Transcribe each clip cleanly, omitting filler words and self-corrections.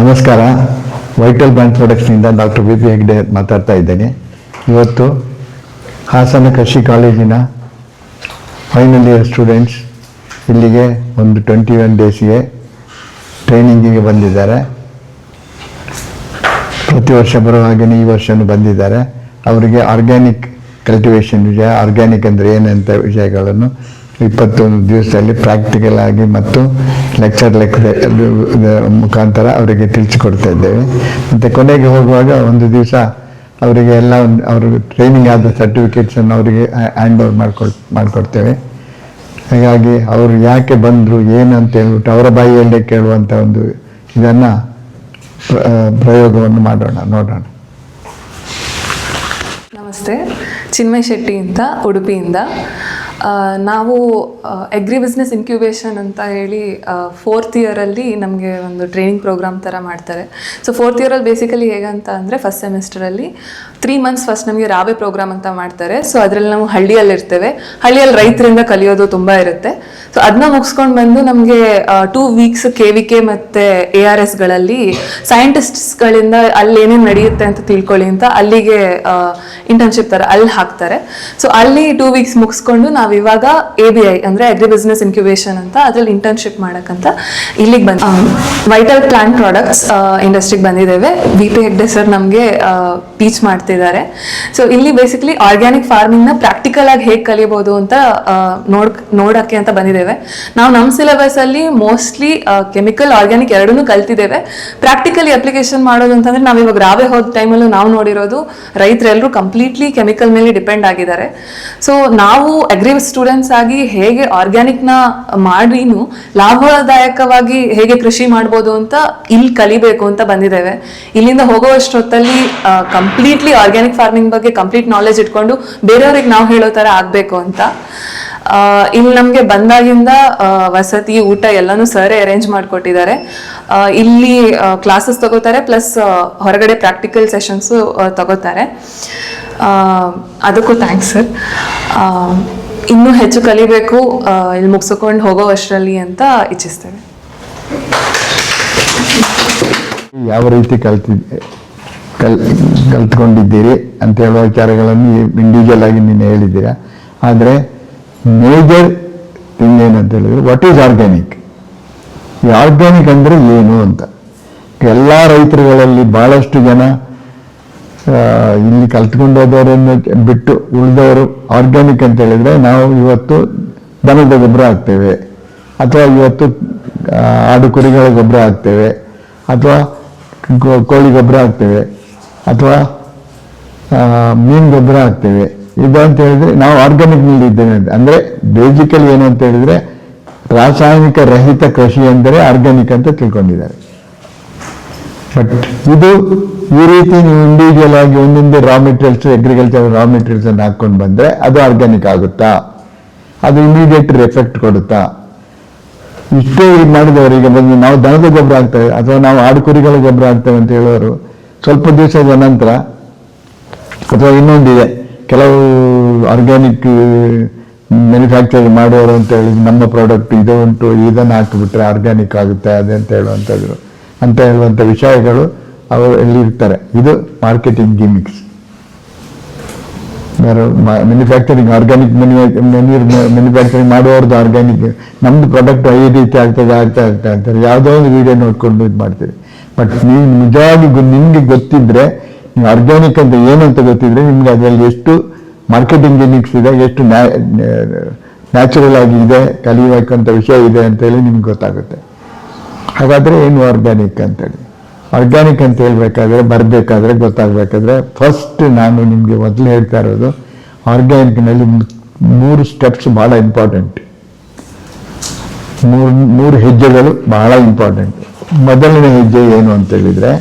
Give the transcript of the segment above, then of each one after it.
ನಮಸ್ಕಾರ. Vital bank ಪ್ರಾಡಕ್ಟ್ಸ್ನಿಂದ doctor V P Hegde ಮಾತಾಡ್ತಾ ಇದ್ದೇನೆ. ಇವತ್ತು ಹಾಸನ ಕೃಷಿ ಕಾಲೇಜಿನ ಫೈನಲ್ ಇಯರ್ ಸ್ಟೂಡೆಂಟ್ಸ್ ಇಲ್ಲಿಗೆ ಒಂದು 21 ಡೇಸ್ಗೆ ಟ್ರೈನಿಂಗಿಗೆ ಬಂದಿದ್ದಾರೆ. ಪ್ರತಿ ವರ್ಷ ಬರುವ ಹಾಗೆಯೇ ಈ ವರ್ಷವೂ ಬಂದಿದ್ದಾರೆ. ಅವರಿಗೆ ಆರ್ಗ್ಯಾನಿಕ್ ಕಲ್ಟಿವೇಷನ್ ವಿಷಯ, ಆರ್ಗ್ಯಾನಿಕ್ ಅಂದರೆ ಏನಂತ ವಿಷಯಗಳನ್ನು 21 ದಿವಸದಲ್ಲಿ ಪ್ರಾಕ್ಟಿಕಲ್ ಆಗಿ ಮತ್ತು ಲೆಕ್ಚರ್ ಮುಖಾಂತರ ಅವರಿಗೆ ತಿಳಿಸಿಕೊಡ್ತಾ ಇದ್ದೇವೆ. ಮತ್ತು ಕೊನೆಗೆ ಹೋಗುವಾಗ ಒಂದು ದಿವಸ ಅವರಿಗೆ ಎಲ್ಲ ಅವರು ಟ್ರೈನಿಂಗ್ ಆದ ಸರ್ಟಿಫಿಕೇಟ್ಸನ್ನು ಅವರಿಗೆ ಹ್ಯಾಂಡ್ ಓವರ್ ಮಾಡಿಕೊಡ್ತೇವೆ. ಹಾಗಾಗಿ ಅವರು ಯಾಕೆ ಬಂದರು ಏನಂತ ಹೇಳ್ಬಿಟ್ಟು ಅವರ ಬಾಯಿಯಲ್ಲೇ ಕೇಳುವಂಥ ಒಂದು ಇದನ್ನು ಪ್ರಯೋಗವನ್ನು ನೋಡೋಣ. ನಮಸ್ತೆ, ಚಿನ್ಮಯ್ ಶೆಟ್ಟಿ ಅಂತ, ಉಡುಪಿಯಿಂದ. ನಾವು ಅಗ್ರಿ ಬಿಸ್ನೆಸ್ ಇನ್ಕ್ಯುಬೇಷನ್ ಅಂತ ಹೇಳಿ 4th ಇಯರಲ್ಲಿ ನಮಗೆ ಒಂದು ಟ್ರೈನಿಂಗ್ ಪ್ರೋಗ್ರಾಮ್ ಥರ ಮಾಡ್ತಾರೆ. ಸೊ 4th ಇಯರಲ್ಲಿ ಬೇಸಿಕಲಿ ಹೇಗಂತ ಅಂದರೆ ಫಸ್ಟ್ ಸೆಮಿಸ್ಟರಲ್ಲಿ 3 months ಫಸ್ಟ್ ನಮಗೆ ರಾವೆ ಪ್ರೋಗ್ರಾಮ್ ಅಂತ ಮಾಡ್ತಾರೆ. ಸೊ ಅದರಲ್ಲಿ ನಾವು ಹಳ್ಳಿಯಲ್ಲಿರ್ತೇವೆ. ಹಳ್ಳಿಯಲ್ಲಿ ರೈತರಿಂದ ಕಲಿಯೋದು ತುಂಬ ಇರುತ್ತೆ. ಸೊ ಅದನ್ನ ಮುಗಿಸ್ಕೊಂಡು ಬಂದು ನಮಗೆ 2 weeks KVK ಮತ್ತು ARSಗಳಲ್ಲಿ ಸೈಂಟಿಸ್ಟ್ಸ್ಗಳಿಂದ ಅಲ್ಲಿ ಏನೇನು ನಡೆಯುತ್ತೆ ಅಂತ ತಿಳ್ಕೊಳ್ಳಿ ಅಂತ ಅಲ್ಲಿಗೆ ಇಂಟರ್ನ್ಶಿಪ್ ಥರ ಅಲ್ಲಿ ಹಾಕ್ತಾರೆ. ಸೊ ಅಲ್ಲಿ 2 weeks ಮುಗಿಸ್ಕೊಂಡು ನಾವು ಇವಾಗ ABI ಅಂದರೆ ಅಗ್ರಿ ಬಿಸ್ನೆಸ್ ಇನ್ಕ್ಯುಬೇಷನ್ ಅಂತ ಅದರಲ್ಲಿ ಇಂಟರ್ನ್ಶಿಪ್ ಮಾಡೋಕ್ಕಂತ ಇಲ್ಲಿಗೆ ಬಂದು ವೈಟಲ್ ಪ್ಲಾಂಟ್ ಪ್ರಾಡಕ್ಟ್ಸ್ ಇಂಡಸ್ಟ್ರಿಗೆ ಬಂದಿದ್ದೇವೆ. ವಿ ಪಿ ಹೆಗ್ಡೆ ಸರ್ ನಮಗೆ ಟೀಚ್ ಮಾಡ್ತಿದ್ದಾರೆ. ಸೊ ಇಲ್ಲಿ ಬೇಸಿಕಲಿ ಆರ್ಗ್ಯಾನಿಕ್ ಫಾರ್ಮಿಂಗ್ನ ಪ್ರಾಕ್ಟಿಕಲ್ ಆಗಿ ಹೇಗೆ ಕಲಿಯಬಹುದು ಅಂತ ನೋಡೋಕ್ಕೆ ಅಂತ ಬಂದಿದ್ದೇವೆ. ನಾವು ನಮ್ಮ ಸಿಲೆಬಸಲ್ಲಿ ಮೋಸ್ಟ್ಲಿ ಕೆಮಿಕಲ್ ಆರ್ಗ್ಯಾನಿಕ್ ಎರಡನ್ನೂ ಕಲ್ತಿದ್ದೇವೆ. ಪ್ರಾಕ್ಟಿಕಲಿ ಅಪ್ಲಿಕೇಶನ್ ಮಾಡೋದು ಅಂತಂದರೆ ನಾವು ಇವಾಗ ರಾವೆ ಹೋದ ಟೈಮಲ್ಲೂ ನಾವು ನೋಡಿರೋದು ರೈತರೆಲ್ಲರೂ ಕಂಪ್ಲೀಟ್ಲಿ ಕೆಮಿಕಲ್ ಮೇಲೆ ಡಿಪೆಂಡ್ ಆಗಿದ್ದಾರೆ. ಸೊ ನಾವು ಅಗ್ರಿ ಸ್ಟೂಡೆಂಟ್ಸ್ ಆಗಿ ಹೇಗೆ ಆರ್ಗ್ಯಾನಿಕ್ನ ಮಾಡಿನೂ ಲಾಭದಾಯಕವಾಗಿ ಹೇಗೆ ಕೃಷಿ ಮಾಡ್ಬೋದು ಅಂತ ಇಲ್ಲಿ ಕಲಿಬೇಕು ಅಂತ ಬಂದಿದ್ದೇವೆ. ಇಲ್ಲಿಂದ ಹೋಗೋವಷ್ಟೊತ್ತಲ್ಲಿ ಕಂಪ್ಲೀಟ್ಲಿ ಆರ್ಗ್ಯಾನಿಕ್ ಫಾರ್ಮಿಂಗ್ ಬಗ್ಗೆ ಕಂಪ್ಲೀಟ್ ನಾಲೆಜ್ ಇಟ್ಕೊಂಡು ಬೇರೆಯವ್ರಿಗೆ ನಾವು ಹೇಳೋ ಥರ ಆಗಬೇಕು ಅಂತ. ಇಲ್ಲಿ ನಮಗೆ ಬಂದಾಗಿಂದ ವಸತಿ, ಊಟ ಎಲ್ಲನೂ ಸರೇ ಅರೇಂಜ್ ಮಾಡಿಕೊಟ್ಟಿದ್ದಾರೆ. ಇಲ್ಲಿ ಕ್ಲಾಸಸ್ ತಗೋತಾರೆ, ಪ್ಲಸ್ ಹೊರಗಡೆ ಪ್ರಾಕ್ಟಿಕಲ್ ಸೆಷನ್ಸು ತಗೋತಾರೆ. ಅದಕ್ಕೂ ಥ್ಯಾಂಕ್ಸ್ ಸರ್. ಇನ್ನೂ ಹೆಚ್ಚು ಕಲಿಬೇಕು ಇಲ್ಲಿ ಮುಗಿಸ್ಕೊಂಡು ಹೋಗೋ ಅಷ್ಟರಲ್ಲಿ ಅಂತ ಇಚ್ಛಿಸ್ತೇವೆ. ಯಾವ ರೀತಿ ಕಲ್ತ್ಕೊಂಡಿದ್ದೀರಿ ಅಂತ ಹೇಳುವ ವಿಚಾರಗಳನ್ನು ಇಂಡಿವಿಜುವಲ್ ಆಗಿ ನೀನು ಹೇಳಿದ್ದೀರಾ. ಆದರೆ ಮೇಜರ್ ಥಿಂಗ್ ಏನಂತ ಹೇಳಿದ್ರೆ, ವಾಟ್ ಈಸ್ ಆರ್ಗ್ಯಾನಿಕ್? ಈ ಆರ್ಗ್ಯಾನಿಕ್ ಅಂದರೆ ಏನು ಅಂತ ಎಲ್ಲ ರೈತರುಗಳಲ್ಲಿ ಭಾಳಷ್ಟು ಜನ ಇಲ್ಲಿ ಕಲ್ತ್ಕೊಂಡು ಹೋದವರನ್ನು ಬಿಟ್ಟು ಉಳಿದವರು ಆರ್ಗ್ಯಾನಿಕ್ ಅಂತ ಹೇಳಿದ್ರೆ ನಾವು ಇವತ್ತು ದನದ ಗೊಬ್ಬರ ಹಾಕ್ತೇವೆ, ಅಥವಾ ಇವತ್ತು ಆಡು ಕುರಿಗಳ ಗೊಬ್ಬರ ಹಾಕ್ತೇವೆ, ಅಥವಾ ಕೋಳಿ ಗೊಬ್ಬರ ಹಾಕ್ತೇವೆ, ಅಥವಾ ಮೀನು ಗೊಬ್ಬರ ಹಾಕ್ತೇವೆ. ಇದು ಅಂತ ಹೇಳಿದ್ರೆ ನಾವು ಆರ್ಗ್ಯಾನಿಕ್ನಲ್ಲಿ ಇದ್ದೇವೆ ಅಂತ. ಅಂದರೆ ಬೇಸಿಕಲಿ ಏನು ಅಂತ ಹೇಳಿದ್ರೆ ರಾಸಾಯನಿಕ ರಹಿತ ಕೃಷಿ ಅಂದರೆ ಆರ್ಗ್ಯಾನಿಕ್ ಅಂತ ತಿಳ್ಕೊಂಡಿದ್ದಾರೆ. ಬಟ್ ಇದು ಈ ರೀತಿ ನೀವು ಇಂಡಿವಿಜುವಲ್ ಆಗಿ ಒಂದೊಂದು raw materials, agriculture raw materials ಅನ್ನು ಹಾಕೊಂಡು ಬಂದರೆ ಅದು ಆರ್ಗ್ಯಾನಿಕ್ ಆಗುತ್ತಾ? ಅದು ಇಮಿಡಿಯೇಟ್ ಎಫೆಕ್ಟ್ ಕೊಡುತ್ತಾ? ಇಷ್ಟೇ ಮಾಡಿದವರಿಗೆ ಬಂದು ನಾವು ದನದ ಗೊಬ್ಬರ ಹಾಕ್ತೇವೆ ಅಥವಾ ನಾವು ಆಡು ಕುರಿಗಳ ಗೊಬ್ಬರ ಹಾಕ್ತೇವೆ ಅಂತ ಹೇಳೋರು ಸ್ವಲ್ಪ ದಿವಸದ ನಂತರ, ಅಥವಾ ಇನ್ನೊಂದಿದೆ, ಕೆಲವು ಆರ್ಗ್ಯಾನಿಕ್ ಮ್ಯಾನುಫ್ಯಾಕ್ಚರಿಂಗ್ ಮಾಡುವವರು ಅಂತ ಹೇಳಿ ನಮ್ಮ ಪ್ರಾಡಕ್ಟ್ ಇದು ಉಂಟು, ಇದನ್ನು ಹಾಕಿಬಿಟ್ರೆ ಆರ್ಗ್ಯಾನಿಕ್ ಆಗುತ್ತೆ ಅದೇ ಅಂತ ಹೇಳುವಂಥ ವಿಷಯಗಳು ಅವರು ಎಲ್ಲಿರ್ತಾರೆ. ಇದು marketing gimmicks. Manufacturing organic manufacturing ಮಾಡುವವ್ರದ್ದು ಆರ್ಗ್ಯಾನಿಕ್, ನಮ್ದು ಪ್ರಾಡಕ್ಟ್ ಈ ರೀತಿ ಆಗ್ತದೆ ಅಂತಾರೆ. ಯಾವುದೋ ಒಂದು ವಿಡಿಯೋ ನೋಡ್ಕೊಂಡು ಇದು ಮಾಡ್ತೀರಿ. ಬಟ್ ನೀವು ನಿಜವಾಗಿ ನಿಮಗೆ ಗೊತ್ತಿದ್ರೆ, ನೀವು ಆರ್ಗ್ಯಾನಿಕ್ ಅಂತ ಏನು ಅಂತ ಗೊತ್ತಿದ್ರೆ ನಿಮ್ಗೆ ಅದರಲ್ಲಿ ಎಷ್ಟು ಮಾರ್ಕೆಟಿಂಗ್ ಗಿಮಿಕ್ಸ್ ಇದೆ, ಎಷ್ಟು ನ್ಯಾಚುರಲ್ ಆಗಿ ಇದೆ, ಕಲಿಯಬೇಕಂತ ವಿಷಯ ಇದೆ ಅಂತೇಳಿ ನಿಮ್ಗೆ ಗೊತ್ತಾಗುತ್ತೆ. ಹಾಗಾದರೆ ಏನು ಆರ್ಗ್ಯಾನಿಕ್ ಅಂತೇಳಿ, ಆರ್ಗ್ಯಾನಿಕ್ ಅಂತ ಬರಬೇಕಾದ್ರೆ ಗೊತ್ತಾಗಬೇಕಾದ್ರೆ ಫಸ್ಟ್ ನಾನು ನಿಮಗೆ ಮೊದಲು ಹೇಳ್ತಾ ಇರೋದು, ಆರ್ಗ್ಯಾನಿಕ್ನಲ್ಲಿ 3 ಸ್ಟೆಪ್ಸ್ ಭಾಳ ಇಂಪಾರ್ಟೆಂಟ್. 3 ಹೆಜ್ಜೆಗಳು ಬಹಳ ಇಂಪಾರ್ಟೆಂಟ್. ಮೊದಲನೇ ಹೆಜ್ಜೆ ಏನು ಅಂತ ಹೇಳಿದ್ರೆ,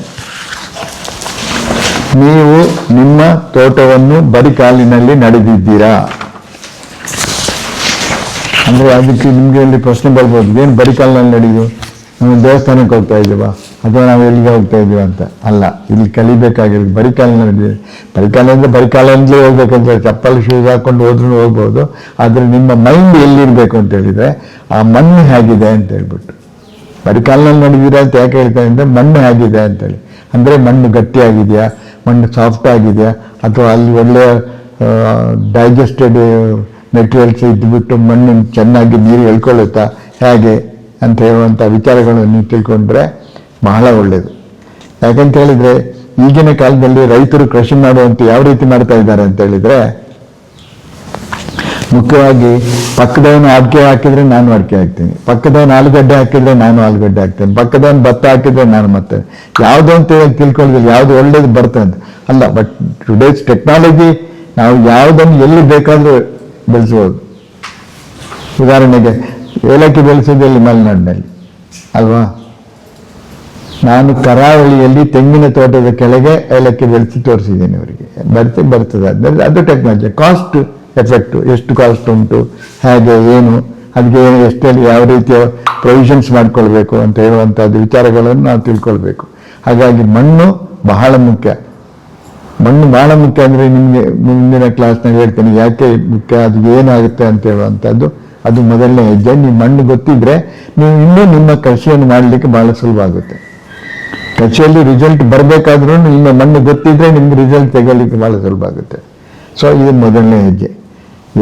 ನೀವು ನಿಮ್ಮ ತೋಟವನ್ನು ಬರಿ ಕಾಲಿನಲ್ಲಿ ನಡೆದಿದ್ದೀರಾ ಅಂದರೆ ಅದಕ್ಕೆ ನಿಮಗೆ ಇಲ್ಲಿ ಪ್ರಶ್ನೆ ಬರ್ಬೋದು, ಏನು ಬರಿ ಕಾಲಿನಲ್ಲಿ ನಡೆಯುದು? ನಾವು ದೇವಸ್ಥಾನಕ್ಕೆ ಹೋಗ್ತಾ ಇದ್ದೀವ ಅಥವಾ ನಾವು ಎಲ್ಲಿಗೆ ಹೋಗ್ತಾ ಇದ್ದೀವ ಅಂತ ಅಲ್ಲ. ಇಲ್ಲಿ ಕಲಿಬೇಕಾಗಿರೋದು ಬರಿಕಾಲಿನಲ್ಲಿ. ಬರಿಕಾಲಂದಲೇ ಹೋಗ್ಬೇಕಂತ ಚಪ್ಪಲ್ ಶೂಸ್ ಹಾಕೊಂಡು ಹೋದ್ರೂ ಹೋಗ್ಬೋದು. ಆದರೆ ನಿಮ್ಮ ಮೈಂಡ್ ಎಲ್ಲಿರಬೇಕು ಅಂತ ಹೇಳಿದರೆ, ಆ ಮಣ್ಣು ಹೇಗಿದೆ ಅಂತ ಹೇಳ್ಬಿಟ್ಟು ಬರೀ ಕಾಲಿನಲ್ಲಿ ನಡೆದಿರಾ ಅಂತ ಯಾಕೆ ಹೇಳ್ತಾರೆ ಅಂದರೆ ಮಣ್ಣು ಆಗಿದೆ ಅಂತೇಳಿ. ಅಂದರೆ ಮಣ್ಣು ಗಟ್ಟಿಯಾಗಿದೆಯಾ, ಮಣ್ಣು ಸಾಫ್ಟ್ ಆಗಿದೆಯಾ, ಅಥವಾ ಅಲ್ಲಿ ಒಳ್ಳೆಯ ಡೈಜೆಸ್ಟೆಡ್ ಮೆಟೀರಿಯಲ್ಸ್ ಇದ್ದುಬಿಟ್ಟು ಮಣ್ಣು ಚೆನ್ನಾಗಿ ನೀರು ಎಳ್ಕೊಳ್ಳುತ್ತಾ ಹೇಗೆ ಅಂತ ಹೇಳುವಂಥ ವಿಚಾರಗಳನ್ನು ನೀವು ತಿಳ್ಕೊಂಡ್ರೆ ಬಹಳ ಒಳ್ಳೆಯದು. ಯಾಕಂತ ಹೇಳಿದರೆ ಈಗಿನ ಕಾಲದಲ್ಲಿ ರೈತರು ಕೃಷಿ ಮಾಡುವಂಥ ಯಾವ ರೀತಿ ಮಾಡ್ತಾ ಇದ್ದಾರೆ ಅಂತ ಹೇಳಿದರೆ, ಮುಖ್ಯವಾಗಿ ಪಕ್ಕದವನು ಅಡಿಕೆ ಹಾಕಿದ್ರೆ ನಾನು ಅಡಿಕೆ ಹಾಕ್ತೀನಿ, ಪಕ್ಕದವನು ಆಲೂಗಡ್ಡೆ ಹಾಕಿದ್ರೆ ನಾನು ಆಲೂಗಡ್ಡೆ ಹಾಕ್ತೇನೆ, ಪಕ್ಕದವನು ಭತ್ತ ಹಾಕಿದ್ರೆ ನಾನು ಮತ್ತೆ ಯಾವುದೋ ಅಂತ ತಿಳ್ಕೊಳ್ಳೋದಿಲ್ಲ, ಯಾವುದು ಒಳ್ಳೇದು ಬರ್ತದೆ ಅಂತ ಅಲ್ಲ. ಬಟ್ ಟುಡೇಸ್ ಟೆಕ್ನಾಲಜಿ ನಾವು ಯಾವುದನ್ನು ಎಲ್ಲಿ ಬೇಕಾದರೂ ಬೆಳೆಸ್ಬೋದು. ಉದಾಹರಣೆಗೆ ಏಲಕ್ಕಿ ಬೆಳೆಸೋದು ಎಲ್ಲಿ? ಮಲೆನಾಡಿನಲ್ಲಿ ಅಲ್ವಾ? ನಾನು ಕರಾವಳಿಯಲ್ಲಿ ತೆಂಗಿನ ತೋಟದ ಕೆಳಗೆ ಏಲಕ್ಕಿ ಬೆಳೆಸಿ ತೋರಿಸಿದ್ದೀನಿ ಅವರಿಗೆ. ಬರ್ತದೆ ಅದು ಟೆಕ್ನಾಲಜಿ. ಕಾಸ್ಟ್ ಎಫೆಕ್ಟು, ಎಷ್ಟು ಕಾಸ್ಟ್ ಉಂಟು, ಹೇಗೆ ಏನು, ಅದಕ್ಕೆ ಎಷ್ಟೆಲ್ಲಿ ಯಾವ ರೀತಿಯ ಪ್ರೊವಿಷನ್ಸ್ ಮಾಡ್ಕೊಳ್ಬೇಕು ಅಂತ ಹೇಳುವಂಥದ್ದು ವಿಚಾರಗಳನ್ನು ನಾವು ತಿಳ್ಕೊಳ್ಬೇಕು. ಹಾಗಾಗಿ ಮಣ್ಣು ಬಹಳ ಮುಖ್ಯ. ಮಣ್ಣು ಬಹಳ ಮುಖ್ಯ ಅಂದರೆ ನಿಮಗೆ ಮುಂದಿನ ಕ್ಲಾಸ್ನಾಗ ಹೇಳ್ತೇನೆ ಯಾಕೆ ಮುಖ್ಯ, ಅದು ಏನಾಗುತ್ತೆ ಅಂತ ಹೇಳುವಂಥದ್ದು. ಅದು ಮೊದಲನೇ ಹೆಜ್ಜೆ. ನೀವು ಮಣ್ಣು ಗೊತ್ತಿದ್ರೆ ನೀವು ಇನ್ನೂ ನಿಮ್ಮ ಕೃಷಿಯನ್ನು ಮಾಡಲಿಕ್ಕೆ ಬಹಳ ಸುಲಭ ಆಗುತ್ತೆ. ಕೃಷಿಯಲ್ಲಿ ರಿಸಲ್ಟ್ ಬರಬೇಕಾದ್ರೂ ನಿಮ್ಮ ಮಣ್ಣು ಗೊತ್ತಿದ್ರೆ ನಿಮ್ಗೆ ರಿಸಲ್ಟ್ ತೆಗೊಳ್ಳಿಕ್ಕೆ ಬಹಳ ಸುಲಭ ಆಗುತ್ತೆ. ಸೊ ಇದು ಮೊದಲನೇ ಹೆಜ್ಜೆ.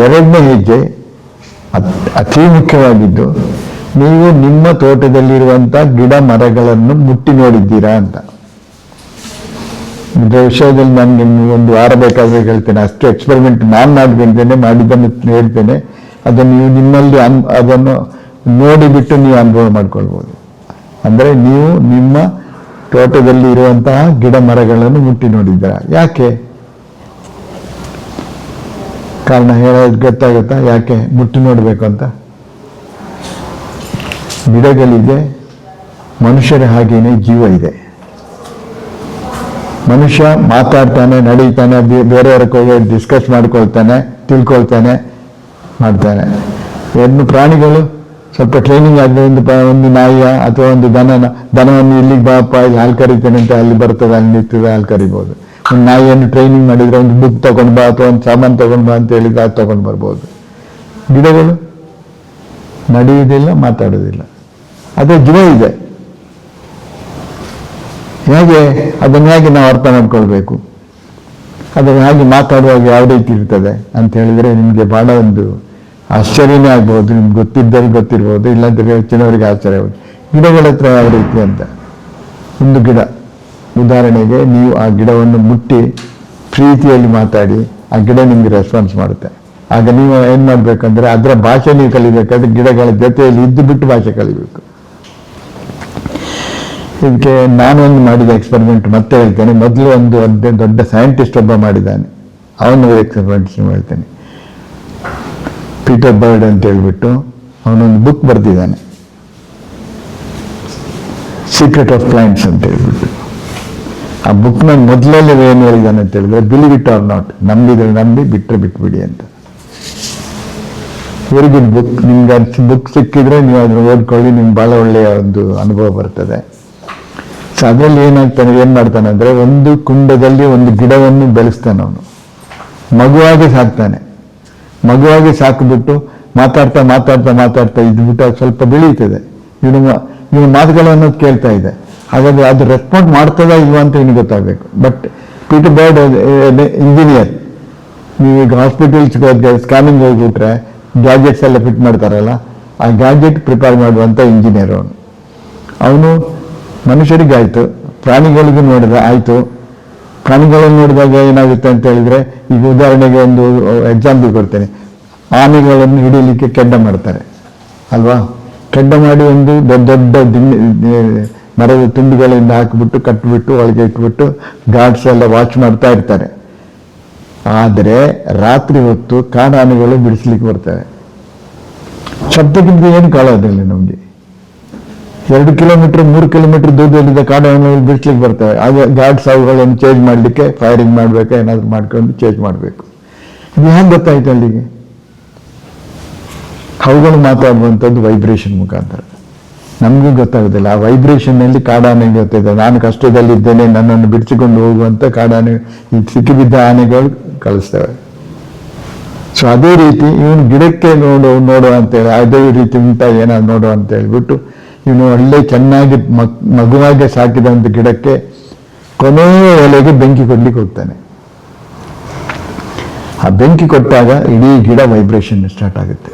ಎರಡನೇ ಹೆಜ್ಜೆ ಅತಿ ಮುಖ್ಯವಾಗಿದ್ದು, ನೀವು ನಿಮ್ಮ ತೋಟದಲ್ಲಿರುವಂಥ ಗಿಡ ಮರಗಳನ್ನು ಮುಟ್ಟಿ ನೋಡಿದ್ದೀರಾ ಅಂತ. ಇದರ ವಿಷಯದಲ್ಲಿ ನಾನು ನಿಮ್ಗೆ ಒಂದು ವಾರ ಬೇಕಾದ್ರೆ ಹೇಳ್ತೇನೆ. ಅಷ್ಟು ಎಕ್ಸ್ಪೆರಿಮೆಂಟ್ ನಾನು ಮಾಡಿದ್ದನ್ನು ಹೇಳ್ತೇನೆ. ಅದನ್ನು ನೀವು ನಿಮ್ಮಲ್ಲಿ ಅದನ್ನು ನೋಡಿಬಿಟ್ಟು ನೀವು ಅನುಭವ ಮಾಡ್ಕೊಳ್ಬೋದು. ಅಂದರೆ ನೀವು ನಿಮ್ಮ ತೋಟದಲ್ಲಿ ಇರುವಂತಹ ಗಿಡ ಮರಗಳನ್ನು ಮುಟ್ಟಿ ನೋಡಿದ್ದೀರಾ. ಯಾಕೆ? ಕಾರಣ ಹೇಳೋದು ಗೊತ್ತಾಗುತ್ತಾ ಯಾಕೆ ಮುಟ್ಟಿ ನೋಡಬೇಕು ಅಂತ? ಗಿಡಗಳಿಗೆ ಮನುಷ್ಯರ ಹಾಗೇನೆ ಜೀವ ಇದೆ. ಮನುಷ್ಯ ಮಾತಾಡ್ತಾನೆ, ನಡೀತಾನೆ, ಬೇರೆಯವರ ಹೋಗಿ ಡಿಸ್ಕಸ್ ಮಾಡ್ಕೊಳ್ತಾನೆ, ತಿಳ್ಕೊಳ್ತಾನೆ, ಮಾಡ್ತಾನೆ. ಇನ್ನು ಪ್ರಾಣಿಗಳು ಸ್ವಲ್ಪ ಟ್ರೈನಿಂಗ್ ಆದ ಒಂದು ನಾಯಿಯ ಅಥವಾ ಒಂದು ದನವನ್ನು ಇಲ್ಲಿಗೆ ಬಾಪ ಇಲ್ಲಿ ಹಾಲು ಕರಿತೇನೆ ಅಂತ ಅಲ್ಲಿ ಬರ್ತದೆ, ಅಲ್ಲಿ ನಿಂತದೆ, ಹಾಲು ಕರಿಬೋದು. ಒಂದು ನಾಯಿಯನ್ನು ಟ್ರೈನಿಂಗ್ ಮಾಡಿದರೆ ಒಂದು ಬುಕ್ ತಗೊಂಡು ಬಾ ಅಥವಾ ಒಂದು ಸಾಮಾನು ತಗೊಂಡು ಬಾ ಅಂತ ಹೇಳಿದ್ರೆ ಅದು ತಗೊಂಡು ಬರ್ಬೋದು. ಗಿಡಗಳು ನಡೆಯುವುದಿಲ್ಲ, ಮಾತಾಡೋದಿಲ್ಲ, ಅದೇ ಜೀವ ಇದೆ. ಹೇಗೆ ಅದನ್ನು ಹೇಗೆ ನಾವು ಅರ್ಥ ಮಾಡ್ಕೊಳ್ಬೇಕು, ಅದನ್ನು ಹೇಗೆ ಮಾತಾಡುವಾಗ ಯಾವ ರೀತಿ ಇರ್ತದೆ ಅಂತ ಹೇಳಿದರೆ ನಿಮಗೆ ಬಹಳ ಒಂದು ಆಶ್ಚರ್ಯನೇ ಆಗ್ಬೋದು. ನಿಮ್ಗೆ ಗೊತ್ತಿದ್ದಲ್ಲಿ ಗೊತ್ತಿರ್ಬೋದು, ಇಲ್ಲಾಂದ್ರೆ ಹೆಚ್ಚಿನವರಿಗೆ ಆಶ್ಚರ್ಯ ಆಗ್ಬೋದು. ಗಿಡಗಳ ಹತ್ರ ಯಾವ ರೀತಿ ಅಂತ. ಒಂದು ಗಿಡ ಉದಾಹರಣೆಗೆ ನೀವು ಆ ಗಿಡವನ್ನು ಮುಟ್ಟಿ ಪ್ರೀತಿಯಲ್ಲಿ ಮಾತಾಡಿ ಆ ಗಿಡ ನಿಮ್ಗೆ ರೆಸ್ಪಾನ್ಸ್ ಮಾಡುತ್ತೆ. ಆಗ ನೀವು ಏನು ಮಾಡಬೇಕಂದ್ರೆ ಅದರ ಭಾಷೆ ನೀವು ಕಲಿಬೇಕಾದ್ರೆ ಗಿಡಗಳ ಜೊತೆಯಲ್ಲಿ ಇದ್ದು ಬಿಟ್ಟು ಭಾಷೆ ಕಲಿಬೇಕು. ಇದಕ್ಕೆ ನಾನೊಂದು ಮಾಡಿದ ಎಕ್ಸ್ಪೆರಿಮೆಂಟ್ ಮತ್ತೆ ಹೇಳ್ತೇನೆ. ಮೊದಲು ಒಂದು ದೊಡ್ಡ ಸೈಂಟಿಸ್ಟ್ ಒಬ್ಬ ಮಾಡಿದ್ದಾನೆ, ಅವನ ಎಕ್ಸ್ಪೆರಿಮೆಂಟ್ಸ್ ಹೇಳ್ತೇನೆ. ಪೀಟರ್ ಬರ್ಡ್ ಅಂತ ಹೇಳ್ಬಿಟ್ಟು ಅವನೊಂದು ಬುಕ್ ಬರೆದಿದ್ದಾನೆ, ಸೀಕ್ರೆಟ್ ಆಫ್ ಪ್ಲಾಂಟ್ಸ್ ಅಂತ ಹೇಳ್ಬಿಟ್ಟು. ಆ ಬುಕ್ನ ಮೊದಲಲ್ಲಿ ಏನು ಹೇಳಿದ್ದಾನೆ ಅಂತ ಹೇಳಿದ್ರೆ, ಬಿಲೀವ್ ಇಟ್ ಆರ್ ನಾಟ್, ನಂಬಿದ್ರೆ ನಂಬಿ, ಬಿಟ್ಟರೆ ಬಿಟ್ಬಿಡಿ ಅಂತ. Very good book. ನಿಮ್ಗೆ ಬುಕ್ ಸಿಕ್ಕಿದ್ರೆ ನೀವು ಅದನ್ನು ಓದ್ಕೊಳ್ಳಿ, ನಿಮ್ಗೆ ಬಹಳ ಒಳ್ಳೆಯ ಒಂದು ಅನುಭವ ಬರ್ತದೆ. ಸೊ ಅದರಲ್ಲಿ ಏನು ಮಾಡ್ತಾನೆ ಅಂದರೆ, ಒಂದು ಕುಂಡದಲ್ಲಿ ಒಂದು ಗಿಡವನ್ನು ಬೆಳೆಸ್ತಾನೆ ಅವನು, ಮಗುವಾಗಿ ಸಾಕ್ತಾನೆ. ಮಗುವಾಗಿ ಸಾಕಿಬಿಟ್ಟು ಮಾತಾಡ್ತಾ ಮಾತಾಡ್ತಾ ಮಾತಾಡ್ತಾ ಇದ್ಬಿಟ್ಟು ಅದು ಸ್ವಲ್ಪ ಬೆಳೀತದೆ. ಇವನು ಮಾತುಗಳನ್ನು ಕೇಳ್ತಾ ಇದೆ. ಹಾಗಾದ್ರೆ ಅದು ರೆಸ್ಪಾಂಡ್ ಮಾಡ್ತದಾ ಇಲ್ವಾ ಅಂತ ಇವನಿಗೆ ಗೊತ್ತಾಗಬೇಕು. But Peter bird engineer. ನೀವೀಗ ಹಾಸ್ಪಿಟಲ್ಸ್ಗೆ ಹೋಗಿ ಸ್ಕ್ಯಾನಿಂಗ್ ಹೋಗ್ಬಿಟ್ರೆ ಗ್ಯಾಜೆಟ್ಸ್ ಎಲ್ಲ ಫಿಟ್ ಮಾಡ್ತಾರಲ್ಲ, ಆ ಗ್ಯಾಜೆಟ್ ಪ್ರಿಪೇರ್ ಮಾಡುವಂಥ ಇಂಜಿನಿಯರ್ ಅವನು. ಮನುಷ್ಯರಿಗೆ ಆಯಿತು, ಪ್ರಾಣಿಗಳಿಗೂ ಆಯಿತು. ಪ್ರಾಣಿಗಳನ್ನು ನೋಡಿದಾಗ ಏನಾಗುತ್ತೆ ಅಂತ ಹೇಳಿದ್ರೆ, ಈಗ ಉದಾಹರಣೆಗೆ ಒಂದು ಎಕ್ಸಾಂಪಲ್ ಕೊಡ್ತೇನೆ. ಆನೆಗಳನ್ನು ಹಿಡಿಯಲಿಕ್ಕೆ ಕೆಡ್ಡ ಮಾಡ್ತಾರೆ ಅಲ್ವಾ? ಕೆಡ್ಡ ಮಾಡಿ ಒಂದು ದೊಡ್ಡ ಮರದ ತುಂಡುಗಳಿಂದ ಹಾಕಿಬಿಟ್ಟು ಕಟ್ಟಿಬಿಟ್ಟು ಒಳಗೆ ಇಟ್ಬಿಟ್ಟು ಗಾರ್ಡ್ಸ್ ಎಲ್ಲ ವಾಚ್ ಮಾಡ್ತಾ ಇರ್ತಾರೆ. ಆದರೆ ರಾತ್ರಿ ಹೊತ್ತು ಕಾಡಾನೆಗಳು ಬಿಡಿಸ್ಲಿಕ್ಕೆ ಬರ್ತವೆ. ಶಬ್ದಕ್ಕಿಂತ ಏನು ಕಾಣೋದಿಲ್ಲ ನಮಗೆ. 2 ಕಿಲೋಮೀಟರ್ 3 ಕಿಲೋಮೀಟರ್ ದೂರದಲ್ಲಿದ್ದ ಕಾಡಾನೆಗಳು ಬಿಡಿಸ್ಲಿಕ್ಕೆ ಬರ್ತವೆ. ಆಗ ಗಾರ್ಡ್ಸ್ ಅವುಗಳನ್ನು ಚೇಂಜ್ ಮಾಡಲಿಕ್ಕೆ ಫೈರಿಂಗ್ ಮಾಡಬೇಕು, ಏನಾದರೂ ಮಾಡ್ಕೊಂಡು ಚೇಂಜ್ ಮಾಡಬೇಕು. ಇದು ಹೇಗೆ ಗೊತ್ತಾಯ್ತು ಅಲ್ಲಿಗೆ? ಅವುಗಳು ಮಾತಾಡುವಂಥದ್ದು ವೈಬ್ರೇಷನ್ ಮುಖಾಂತರ. ನಮಗೂ ಗೊತ್ತಾಗೋದಿಲ್ಲ. ಆ ವೈಬ್ರೇಷನ್ನಲ್ಲಿ ಕಾಡಾನೆಗೆ ಗೊತ್ತಿದೆ, ನಾನು ಕಷ್ಟದಲ್ಲಿದ್ದೇನೆ, ನನ್ನನ್ನು ಬಿಡಿಸಿಕೊಂಡು ಹೋಗುವಂಥ ಕಾಡಾನೆ, ಈ ಸಿಕ್ಕಿಬಿದ್ದ ಆನೆಗಳು ಕಳಿಸ್ತವೆ. ಸೊ ಅದೇ ರೀತಿ ಇವನು ಗಿಡಕ್ಕೆ ನೋಡು ಅಂತೇಳಿ, ಅದೇ ರೀತಿ ಉಂಟಾ ಏನಾದ್ರು ನೋಡು ಅಂತ ಹೇಳ್ಬಿಟ್ಟು ಇವನು ಒಳ್ಳೆ ಚೆನ್ನಾಗಿ ಮಗುವಾಗೆ ಸಾಕಿದ ಒಂದು ಗಿಡಕ್ಕೆ ಕೊನೆಯ ಎಲೆಗೆ ಬೆಂಕಿ ಕೊಡ್ಲಿಕ್ಕೆ ಹೋಗ್ತಾನೆ. ಆ ಬೆಂಕಿ ಕೊಟ್ಟಾಗ ಇಡೀ ಗಿಡ ವೈಬ್ರೇಷನ್ ಸ್ಟಾರ್ಟ್ ಆಗುತ್ತೆ,